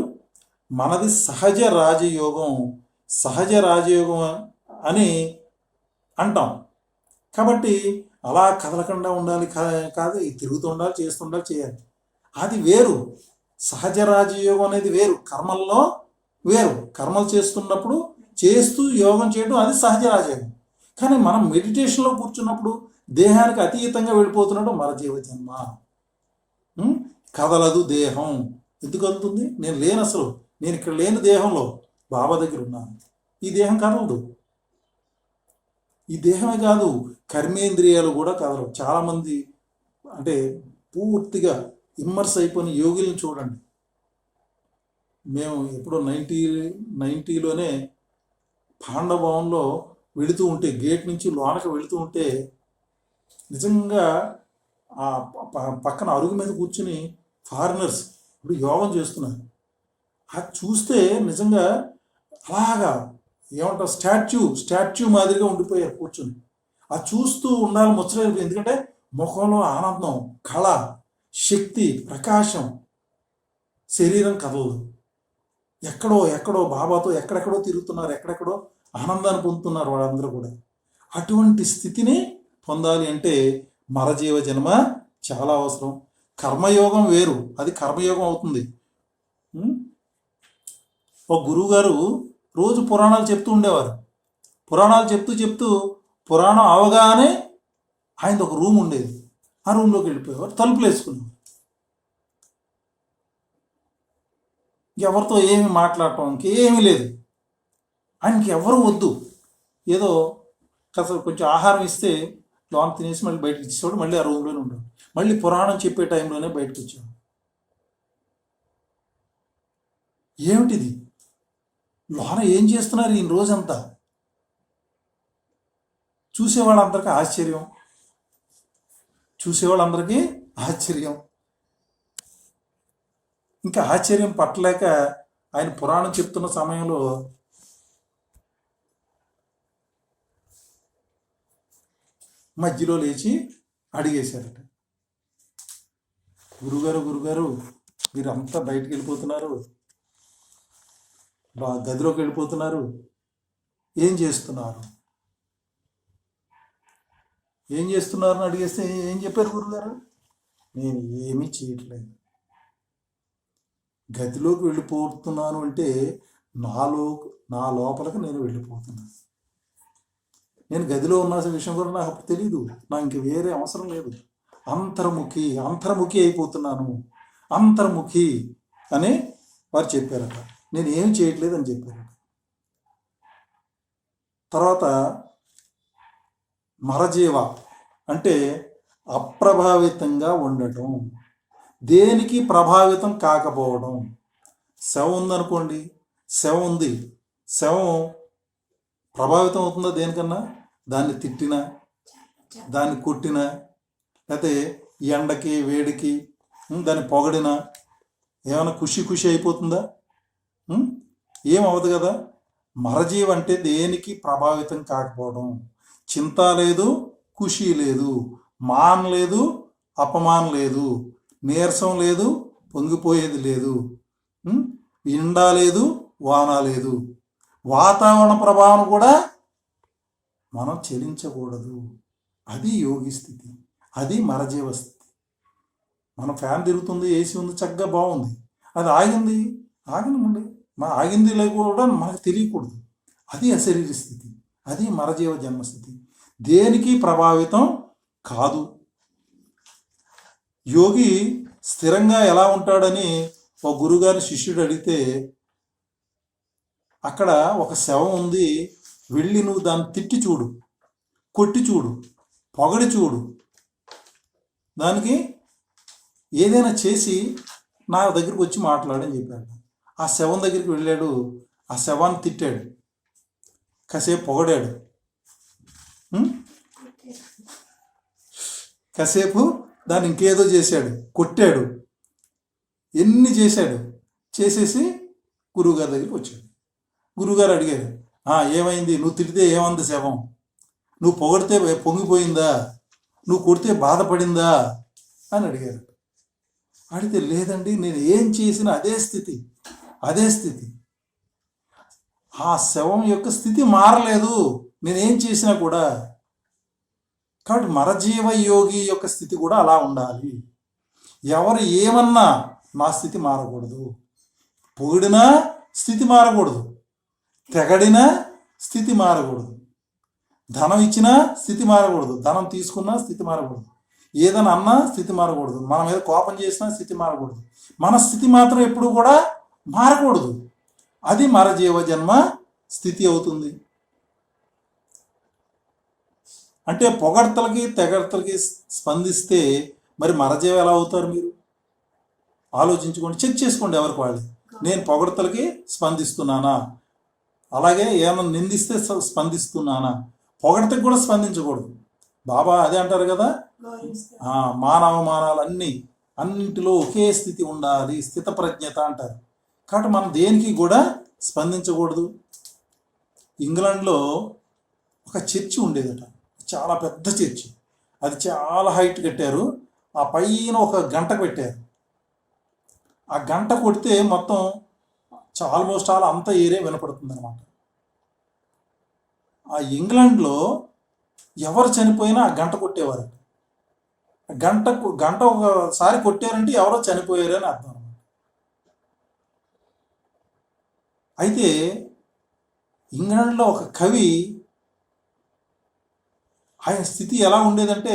మనది సహజ రాజయోగం అని అంటాం. కాబట్టి అలా కదలకుండా ఉండాలి కాదు, తిరుగుతూ ఉండాలి, చేస్తుండాలి, చేయాలి. అది వేరు. సహజ రాజయోగం అనేది వేరు, కర్మల్లో వేరు. కర్మలు చేస్తున్నప్పుడు చేస్తూ యోగం చేయడం అది సహజ రాజయోగం. కానీ మనం మెడిటేషన్లో కూర్చున్నప్పుడు దేహానికి అతీతంగా వెళ్ళిపోతున్నాడు మరజీవ జన్మ. కదలదు దేహం. ఎందుకు కదులుతుంది? నేను లేను, అసలు నేను ఇక్కడ లేని దేహంలో బాబా దగ్గర ఉన్నాను. ఈ దేహం కదలదు. ఈ దేహమే కాదు, కర్మేంద్రియాలు కూడా కదలవు. చాలామంది అంటే పూర్తిగా ఇమ్మర్స్ అయిపోయిన యోగులను చూడండి. మేము ఎప్పుడో 90లోనే పాండభవన్లో వెళుతూ ఉంటే, గేట్ నుంచి లోనకి వెళుతూ ఉంటే నిజంగా ఆ పక్కన అరుగు మీద కూర్చుని ఫారినర్స్ ఇప్పుడు యోగం చేస్తున్నారు. అది చూస్తే నిజంగా అలాగా ఏమంటారు, స్టాచ్యూ మాదిరిగా ఉండిపోయారు కూర్చుని. అది చూస్తూ ఉండాలి, ముచ్చలేదు. ఎందుకంటే ముఖంలో ఆనందం, కళ, శక్తి, ప్రకాశం. శరీరం కదలదు. ఎక్కడో బాబాతో ఎక్కడెక్కడో తిరుగుతున్నారు, ఎక్కడెక్కడో ఆనందాన్ని పొందుతున్నారు వాళ్ళందరూ కూడా. అటువంటి స్థితిని పొందాలి అంటే మరజీవ జన్మ చాలా అవసరం. కర్మయోగం వేరు, అది కర్మయోగం అవుతుంది. ఒక గురువుగారు రోజు పురాణాలు చెప్తూ ఉండేవారు. పురాణాలు చెప్తూ పురాణం అవగానే ఆయనది ఒక రూమ్ ఉండేది. ఆ రూమ్లోకి వెళ్ళిపోయేవారు, తలుపులు వేసుకునేవారు. ఎవరితో ఏమి మాట్లాడటం ఇంకేమీ లేదు. ఆయనకి ఎవరు వద్దు. ఏదో కాస్త కొంచెం ఆహారం ఇస్తే లోన్ తినేసి మళ్ళీ బయటకు ఇచ్చేవాడు. మళ్ళీ ఆ రూమ్లోనే ఉండేవాడు. మళ్ళీ పురాణం చెప్పే టైంలోనే బయటకు వచ్చేవాడు. ఏమిటిది? లోన ఏం చేస్తున్నారు ఈ రోజంతా? చూసేవాళ్ళందరికీ ఆశ్చర్యం. ఇంకా ఆశ్చర్యం పట్టలేక ఆయన పురాణం చెప్తున్న సమయంలో మధ్యలో లేచి అడిగేశారట, గురుగారు మీరంతా బయటికి వెళ్ళిపోతున్నారు, గదిలోకి వెళ్ళిపోతున్నారు, ఏం చేస్తున్నారు అని అడిగేస్తే ఏం చెప్పారు గురుగారు? నేను ఏమీ చేయట్లేదు. గదిలోకి వెళ్ళిపోతున్నాను అంటే నా లోపలికి నేను వెళ్ళిపోతున్నాను. నేను గదిలో ఉన్న విషయం కూడా నాకు తెలీదు. నాకు ఇంక వేరే అవసరం లేదు. అంతర్ముఖి అయిపోతున్నాను. అంతర్ముఖి అని వారు చెప్పారట. నేను ఏం చేయట్లేదు అని చెప్పారట. తర్వాత మరజీవ అంటే అప్రభావితంగా ఉండటం, దేనికి ప్రభావితం కాకపోవడం. శవం ఉందనుకోండి, శవం ప్రభావితం అవుతుందా దేనికన్నా? దాన్ని తిట్టినా, దాన్ని కొట్టినా, లేకపోతే ఎండకి వేడికి దాన్ని పొగడినా ఏమైనా ఖుషి అయిపోతుందా? ఏమవదు కదా. మరజీవ అంటే దేనికి ప్రభావితం కాకపోవడం. చింత లేదు, ఖుషి లేదు, మాన్ లేదు, అపమానం లేదు, నీరసం లేదు, పొంగిపోయేది లేదు, ఎండ లేదు, వాన లేదు, వాతావరణ ప్రభావం కూడా మనం చెలించకూడదు. అది యోగి స్థితి, అది మరజీవ స్థితి. మన ఫ్యాన్ తిరుగుతుంది, ఏసీ ఉంది, చక్కగా బాగుంది. అది ఆగింది ఆగింది కూడా మనకు తెలియకూడదు. అది అశరీర స్థితి, అది మరజీవ జన్మస్థితి. దేనికి ప్రభావితం కాదు. యోగి స్థిరంగా ఎలా ఉంటాడని ఒక గురుగారి శిష్యుడు అడిగితే, అక్కడ ఒక శవం ఉంది, వెళ్ళి నువ్వు దాన్ని తిట్టి చూడు, కొట్టి చూడు, పొగడి చూడు, దానికి ఏదైనా చేసి నా దగ్గరికి వచ్చి మాట్లాడని చెప్పాడు. ఆ శవం దగ్గరికి వెళ్ళాడు, ఆ శవాన్ని తిట్టాడు, కాసేపు పొగడాడు, ఉం? కాసేపు దాన్ని ఇంకేదో చేశాడు, కొట్టాడు, ఎన్ని చేశాడు. చేసేసి గురువుగారి దగ్గరికి వచ్చాడు. గురువుగారు అడిగారు, ఏమైంది, నువ్వు తిడితే ఏమంది శవం, నువ్వు పొగిడితే పొంగిపోయిందా, నువ్వు కొడితే బాధపడిందా అని అడిగారు. అడిగితే లేదండి, నేను ఏం చేసినా అదే స్థితి, ఆ శవం యొక్క స్థితి మారలేదు నేనేం చేసినా కూడా. కాబట్టి మరజీవ యోగి యొక్క స్థితి కూడా అలా ఉండాలి. ఎవరు ఏమన్నా నా స్థితి మారకూడదు, పొగిడినా స్థితి మారకూడదు, తెగడినా స్థితి మారకూడదు, ధనం ఇచ్చినా స్థితి మారకూడదు, ధనం తీసుకున్నా స్థితి మారకూడదు, ఏదైనా అన్నా స్థితి మారకూడదు, మన మీద కోపం చేసినా స్థితి మారకూడదు, మన స్థితి మాత్రం ఎప్పుడు కూడా మారకూడదు. అది మరజీవ జన్మ స్థితి అవుతుంది. అంటే పొగడ్తలకి తెగడ్తలకి స్పందిస్తే మరి మరజీవ ఎలా అవుతారు? మీరు ఆలోచించుకోండి, చెక్ చేసుకోండి ఎవరికి వాళ్ళు. నేను పొగడ్తలకి స్పందిస్తున్నానా, అలాగే ఏమైనా నిందిస్తే స్పందిస్తున్నానా? పొగడ్తకి కూడా స్పందించకూడదు. బాబా అదే అంటారు కదా, మానవమానాలు అన్నింటిలో ఒకే స్థితి ఉండాలి, స్థిత ప్రజ్ఞత అంటారు. కాబట్టి మనం దేనికి కూడా స్పందించకూడదు. ఇంగ్లాండ్లో ఒక చర్చి ఉండేదట, చాలా పెద్ద చర్చి, అది చాలా హైట్ కట్టారు. ఆ పైన ఒక గంట పెట్టారు. ఆ గంట కొడితే మొత్తం ఆల్మోస్ట్ అంత ఏరియా వినపడుతుంది అనమాట. ఆ ఇంగ్లాండ్లో ఎవరు చనిపోయినా ఆ గంట కొట్టేవారు. గంట ఒకసారి కొట్టారంటే ఎవరో చనిపోయారు అని అర్థం అనమాట. అయితే ఇంగ్లాండ్లో ఒక కవి, ఆయన స్థితి ఎలా ఉండేదంటే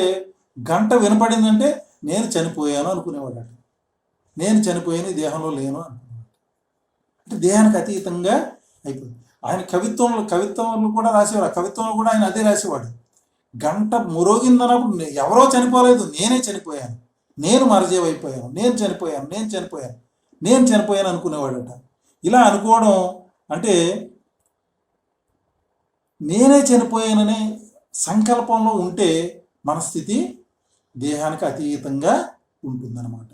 గంట వినపడిందంటే నేను చనిపోయాను అనుకునేవాడు. నేను చనిపోయాను, ఈ దేహంలో లేను అనుకునేవాడు. అంటే దేహానికి అతీతంగా అయిపోయింది. ఆయన కవిత్వంలో కూడా రాసేవాడు. కవిత్వంలో కూడా ఆయన అదే రాసేవాడు. గంట మురోగిందన్నప్పుడు ఎవరో చనిపోలేదు, నేనే చనిపోయాను, నేను మరజీవ అయిపోయాను, నేను చనిపోయాను అనుకునేవాడట. ఇలా అనుకోవడం అంటే నేనే చనిపోయాననే సంకల్పంలో ఉంటే మన స్థితి దేహానికి అతీతంగా ఉంటుందన్నమాట.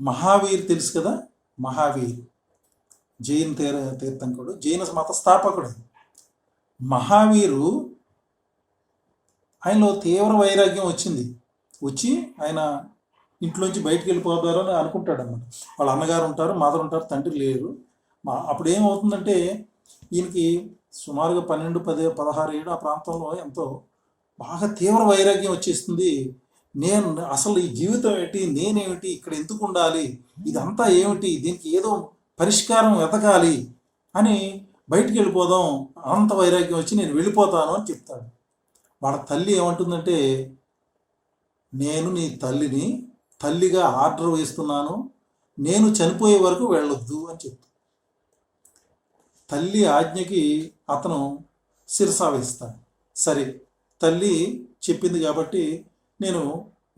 మహావీర్ తెలుసు కదా, మహావీర్ జైన తీర్థంకుడు, జైన మత స్థాపకుడు. మహావీరు ఆయనలో తీవ్ర వైరాగ్యం వచ్చి ఆయన ఇంట్లోంచి బయటికి వెళ్ళిపోతారు అని అనుకుంటాడు అన్నమాట. వాళ్ళ అన్నగారు ఉంటారు, మదర్ ఉంటారు, తండ్రి లేరు. అప్పుడు ఏమవుతుందంటే ఈయనకి సుమారుగా 12, 10, 16 ఏడు ఆ ప్రాంతంలో ఎంతో బాగా తీవ్ర వైరాగ్యం వచ్చేస్తుంది. నేను అసలు ఈ జీవితం ఏంటి, నేనేమిటి, ఇక్కడ ఎందుకు ఉండాలి, ఇదంతా ఏమిటి, దీనికి ఏదో పరిష్కారం వెతకాలి అని బయటికి వెళ్ళిపోదాం, అంత వైరాగ్యం వచ్చి నేను వెళ్ళిపోతాను అని చెప్తాడు. వాళ్ళ తల్లి ఏమంటుందంటే, నేను నీ తల్లిని, తల్లిగా ఆర్డర్ వేస్తున్నాను, నేను చనిపోయే వరకు వెళ్ళొద్దు అని చెప్తాడు. తల్లి ఆజ్ఞకి అతను శిరసావేస్తాడు. సరే తల్లి చెప్పింది కాబట్టి నేను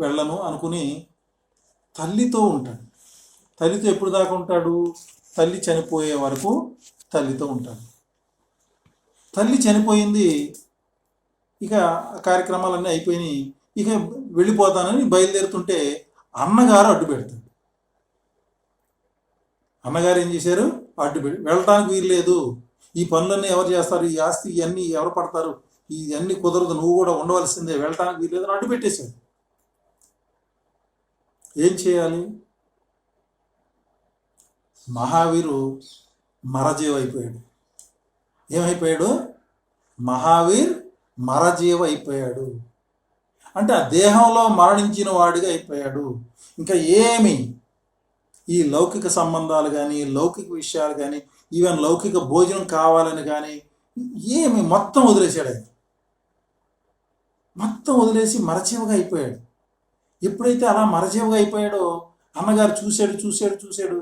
వెళ్ళను అనుకుని తల్లితో ఉంటాడు. తల్లితో ఎప్పుడు దాకా ఉంటాడు? తల్లి చనిపోయే వరకు తల్లితో ఉంటాడు. తల్లి చనిపోయింది, ఇక కార్యక్రమాలన్నీ అయిపోయినాయి, ఇక వెళ్ళిపోతానని బయలుదేరుతుంటే అన్నగారు అడ్డు పెడతాడు. అన్నగారు ఏం చేశారు? అడ్డు పెట్టి వెళ్ళటానికి వీలు లేదు, ఈ పనులన్నీ ఎవరు చేస్తారు, ఈ ఆస్తి ఇవన్నీ ఎవరు పడతారు, ఇవన్నీ కుదరదు, నువ్వు కూడా ఉండవలసిందే, వెళ్ళటానికి వీలు లేదని అడ్డు పెట్టేశాడు. ఏం చేయాలి? మహావీరు మరజీవ అయిపోయాడు. ఏమైపోయాడు? మహావీర్ మరజీవ అయిపోయాడు. అంటే ఆ దేహంలో మరణించిన వాడిగా అయిపోయాడు. ఇంకా ఏమి ఈ లౌకిక సంబంధాలు కానీ, లౌకిక విషయాలు కానీ, ఈవెన్ లౌకిక భోజనం కావాలని కానీ ఏమి మొత్తం వదిలేశాడు. ఆయన మొత్తం వదిలేసి మరజీవగా అయిపోయాడు. ఎప్పుడైతే అలా మరజీవగా అయిపోయాడో అన్నగారు చూశాడు,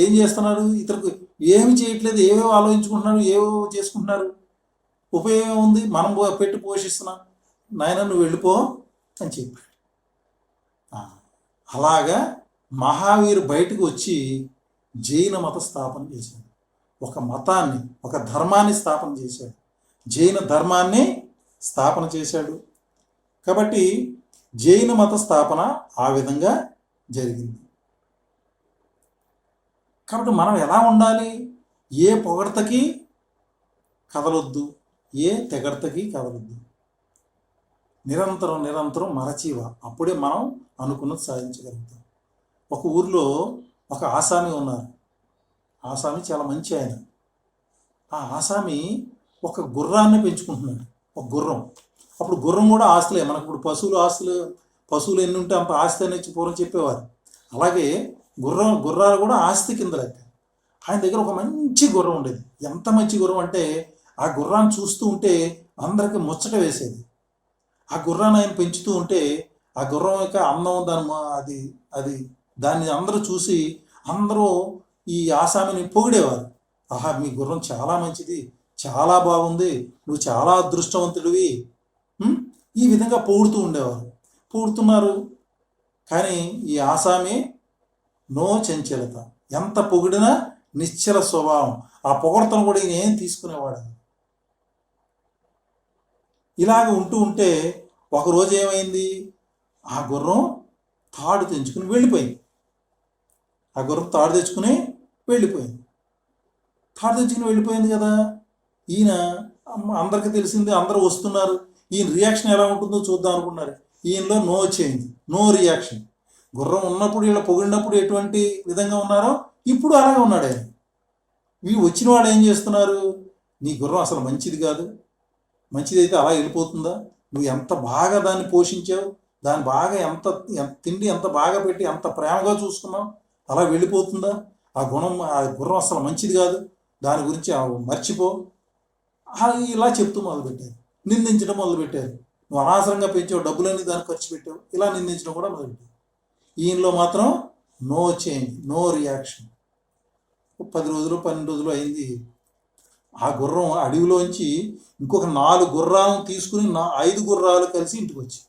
ఏం చేస్తున్నారు, ఇతరులకు ఏమి చేయట్లేదు, ఏవేవో ఆలోచించుకుంటున్నారు, ఏవో చేసుకుంటున్నారు, ఉపయోగం ఉంది, మనం పెట్టి పోషిస్తున్నాం, నాయన నువ్వు వెళ్ళిపో అని చెప్పాడు. అలాగా మహావీరు బయటకు వచ్చి జైన మత స్థాపన చేశాడు. ఒక మతాన్ని, ఒక ధర్మాన్ని స్థాపన చేశాడు. జైన ధర్మాన్ని స్థాపన చేశాడు. కాబట్టి జైన మత స్థాపన ఆ విధంగా జరిగింది. కాబట్టి మనం ఎలా ఉండాలి? ఏ పొగడ్తకి కదలొద్దు, ఏ తెగడ్తకి కదలొద్దు. నిరంతరం మరచివ. అప్పుడే మనం అనుకున్నది సాధించగలుగుతాం. ఒక ఊరిలో ఒక ఆసామి ఉన్నారు. ఆసామి చాలా మంచి ఆయన. ఆ ఆసామి ఒక గుర్రాన్ని పెంచుకుంటున్నాడు, ఒక గుర్రం. అప్పుడు గుర్రం కూడా ఆస్తులే. మనకు ఇప్పుడు పశువులు ఎన్ని ఉంటే అంత ఆస్తి అని పూర్వం చెప్పేవారు. అలాగే గుర్రాలు కూడా ఆస్తి కింద లెక్క. ఆయన దగ్గర ఒక మంచి గుర్రం ఉండేది. ఎంత మంచి గుర్రం అంటే ఆ గుర్రాన్ని చూస్తూ ఉంటే అందరికీ ముచ్చట వేసేది. ఆ గుర్రాన్ని ఆయన పెంచుతూ ఉంటే ఆ గుర్రం యొక్క అందం దాన్ని అందరూ చూసి అందరూ ఈ ఆసామిని పొగిడేవారు. ఆహా, మీ గుర్రం చాలా మంచిది, చాలా బాగుంది, నువ్వు చాలా అదృష్టవంతుడివి, ఈ విధంగా పొగుడుతూ ఉండేవారు. పొగుడుతున్నారు. కానీ ఈ ఆసామి నో చంచలత. ఎంత పొగిడినా నిశ్చల స్వభావం. ఆ పొగడతను కూడా ఈయన ఏం తీసుకునేవాడు. ఇలాగ ఉంటూ ఉంటే ఒకరోజు ఏమైంది? ఆ గుర్రం తాడు తెంచుకుని వెళ్ళిపోయింది. తాడు తెచ్చుకుని వెళ్ళిపోయింది కదా. ఈయన అందరికీ తెలిసింది, అందరూ వస్తున్నారు. ఈయన రియాక్షన్ ఎలా ఉంటుందో చూద్దాం అనుకున్నారు. ఈయనలో నో చేంజ్, నో రియాక్షన్. గుర్రం ఉన్నప్పుడు వీళ్ళ పొగిడినప్పుడు ఎటువంటి విధంగా ఉన్నారో ఇప్పుడు అలాగే ఉన్నాడు ఆయన. వీళ్ళు వచ్చిన వాళ్ళు ఏం చేస్తున్నారు? నీ గుర్రం అసలు మంచిది కాదు, మంచిదైతే అలా వెళ్ళిపోతుందా? నువ్వు ఎంత బాగా దాన్ని పోషించావు, దాన్ని బాగా ఎంత తిండి ఎంత బాగా పెట్టి ఎంత ప్రేమగా చూసుకున్నావు, అలా వెళ్ళిపోతుందా? ఆ గుర్రం అసలు మంచిది కాదు, దాని గురించి మర్చిపో. ఇలా చెప్తూ మొదలుపెట్టారు. నిందించడం మొదలుపెట్టారు. నువ్వు అనవసరంగా పెంచావు, డబ్బులన్నీ దాన్ని ఖర్చు పెట్టావు, ఇలా నిందించడం కూడా మొదలుపెట్టారు. ఈయనలో మాత్రం నో చేంజ్, నో రియాక్షన్. 10 రోజులు 12 రోజులు అయింది. ఆ గుర్రం అడవిలోంచి ఇంకొక 4 గుర్రాలను తీసుకుని 5 గుర్రాలు కలిసి ఇంటికి వచ్చి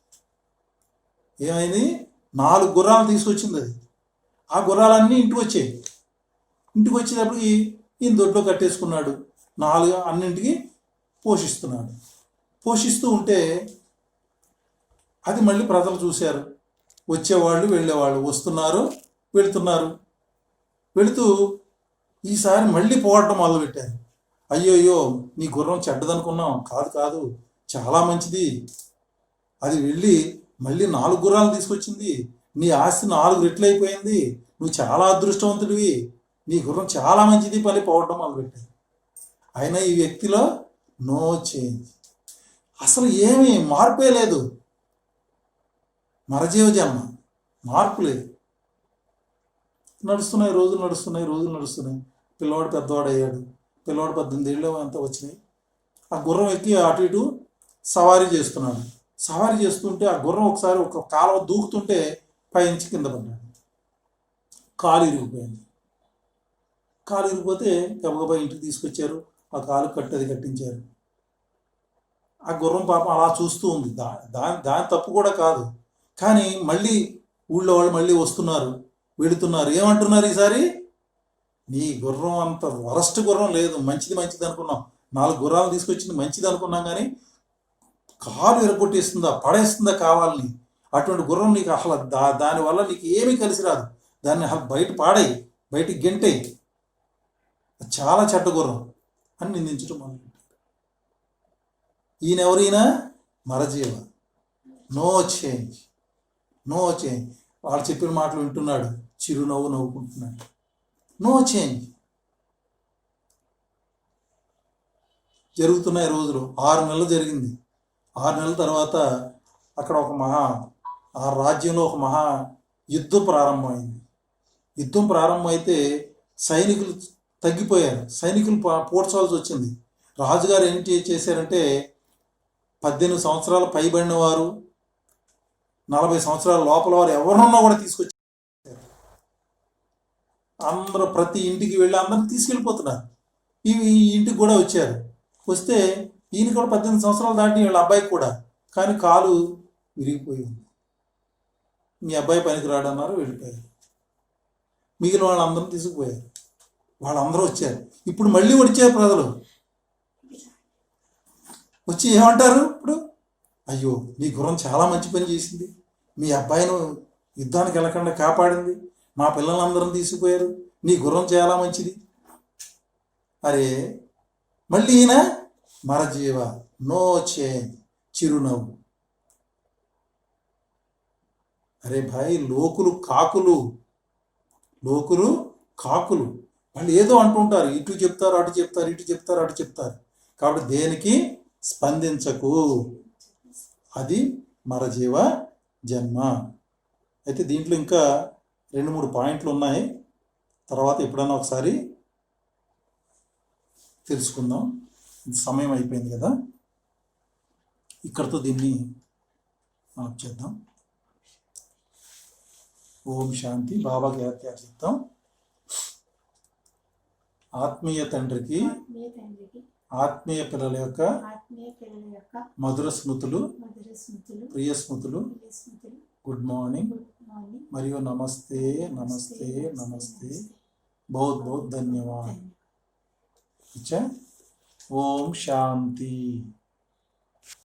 ఏమైంది? 4 గుర్రాలు తీసుకొచ్చింది అది. ఆ గుర్రాలన్నీ ఇంటికి వచ్చాయి. ఇంటికి వచ్చేటప్పటికి ఈయన దొడ్లో కట్టేసుకున్నాడు. 4 అన్నింటికి పోషిస్తున్నాడు. పోషిస్తూ ఉంటే అది మళ్ళీ ప్రజలు చూశారు. వచ్చేవాళ్ళు వెళ్ళేవాళ్ళు, వస్తున్నారు వెళుతున్నారు. వెళుతూ ఈసారి మళ్ళీ పోవటం మొదలుపెట్టారు. అయ్యో, నీ గుర్రం చెడ్డదనుకున్నాం, కాదు, చాలా మంచిది. అది వెళ్ళి మళ్ళీ 4 గుర్రాలు తీసుకొచ్చింది. నీ ఆస్తి 4 రెట్లు అయిపోయింది. నువ్వు చాలా అదృష్టవంతుడివి, నీ గుర్రం చాలా మంచిది. మళ్ళీ పోవటం మొదలుపెట్టారు. అయినా ఈ వ్యక్తిలో నో చేంజ్, అసలు ఏమీ మార్పే లేదు. మరజీవ జన్మ, మార్పు లేదు. రోజులు నడుస్తున్నాయి. పిల్లవాడు పెద్దవాడు అయ్యాడు. పిల్లవాడు 18 ఏళ్ళు అంతా వచ్చినాయి. ఆ గుర్రం ఎక్కి అటు ఇటు సవారీ చేస్తున్నాడు. సవారీ చేస్తుంటే ఆ గుర్రం ఒకసారి ఒక కాలువ దూకుతుంటే పైనుంచి కింద పడ్డాడు. కాలు ఇరిగిపోయింది. కాలు ఇరిగిపోతే గబగబా ఇంటికి తీసుకొచ్చారు. ఆ కాలు కట్టించారు. ఆ గుర్రం పాపం అలా చూస్తూ ఉంది. దాని తప్పు కూడా కాదు. కానీ మళ్ళీ ఊళ్ళో వాళ్ళు మళ్ళీ వస్తున్నారు, వెళుతున్నారు. ఏమంటున్నారు? ఈసారి నీ గుర్రం అంత వరస్ట్ గుర్రం లేదు, మంచిది అనుకున్నాం. 4 గుర్రాలు తీసుకొచ్చింది మంచిది అనుకున్నాం, కానీ కాలు ఎరగొట్టేస్తుందా, పడేస్తుందా కావాలని. అటువంటి గుర్రం నీకు అసలు దానివల్ల నీకు ఏమీ కలిసి రాదు. దాన్ని అసలు బయటికి గెంటేయి, చాలా చెడ్డ గుర్రం అని నిందించడం మొదలుపెట్టారు. ఈయనెవరైనా మరజీవ, నో చేంజ్. వాళ్ళు చెప్పిన మాటలు వింటున్నాడు, చిరునవ్వు నవ్వుకుంటున్నాడు. No change. జరుగుతున్నాయి రోజులు. 6 నెలలు జరిగింది. 6 నెలల తర్వాత అక్కడ ఆ రాజ్యంలో ఒక మహా యుద్ధం ప్రారంభమైంది. యుద్ధం ప్రారంభమైతే సైనికులు తగ్గిపోయారు. సైనికులు పోడ్చాల్సి వచ్చింది. రాజుగారు ఏంటి చేశారంటే 18 సంవత్సరాలు పైబడిన వారు, 40 సంవత్సరాల లోపల వారు ఎవరున్నా కూడా తీసుకొచ్చారు. అందరూ ప్రతి ఇంటికి వెళ్ళి అందరిని తీసుకెళ్ళిపోతున్నారు. ఈ ఇంటికి కూడా వచ్చారు. వస్తే ఈయన కూడా 18 సంవత్సరాలు దాటి వీళ్ళ అబ్బాయికి కూడా, కానీ కాలు విరిగిపోయింది. మీ అబ్బాయి పనికి రాడన్నారు, వెళ్ళిపోయారు. మిగిలిన వాళ్ళందరూ తీసుకుపోయారు. వాళ్ళందరూ వచ్చారు. ఇప్పుడు మళ్ళీ వచ్చారు ప్రజలు. వచ్చి ఏమంటారు ఇప్పుడు? అయ్యో, మీ గుర్రం చాలా మంచి పని చేసింది, మీ అబ్బాయిని యుద్ధానికి వెళ్ళకుండా కాపాడింది, మా పిల్లలందరం తీసుకుపోయారు, నీ గుర్రం చాలా మంచిది. అరే మళ్ళీ ఈయన మరజీవ, నో చేంజ్, చిరునవ్వు. అరే భాయ్, లోకులు కాకులు వాళ్ళు ఏదో అంటుంటారు, ఇటు చెప్తారు అటు చెప్తారు, ఇటు చెప్తారు అటు చెప్తారు. కాబట్టి దేనికి స్పందించకు, అది మరజీవ జన్మ. అయితే దీంట్లో ఇంకా 2-3 పాయింట్లు ఉన్నాయి, తర్వాత ఎప్పుడన్నా ఒకసారి తెలుసుకుందాం. సమయం అయిపోయింది కదా, ఇక్కడితో దీన్ని ఆఫ్ చేద్దాం. ఓం శాంతి. బాబాకి చెప్తాం. ఆత్మీయ తండ్రికి ఆత్మీయ పిల్లల యొక్క మధుర స్మృతులు, ప్రియ స్మృతులు, గుడ్ మార్నింగ్ మరియు నమస్తే నమస్తే నమస్తే, बहुत बहुत धन्यवाद. अच्छा, ओम शांति.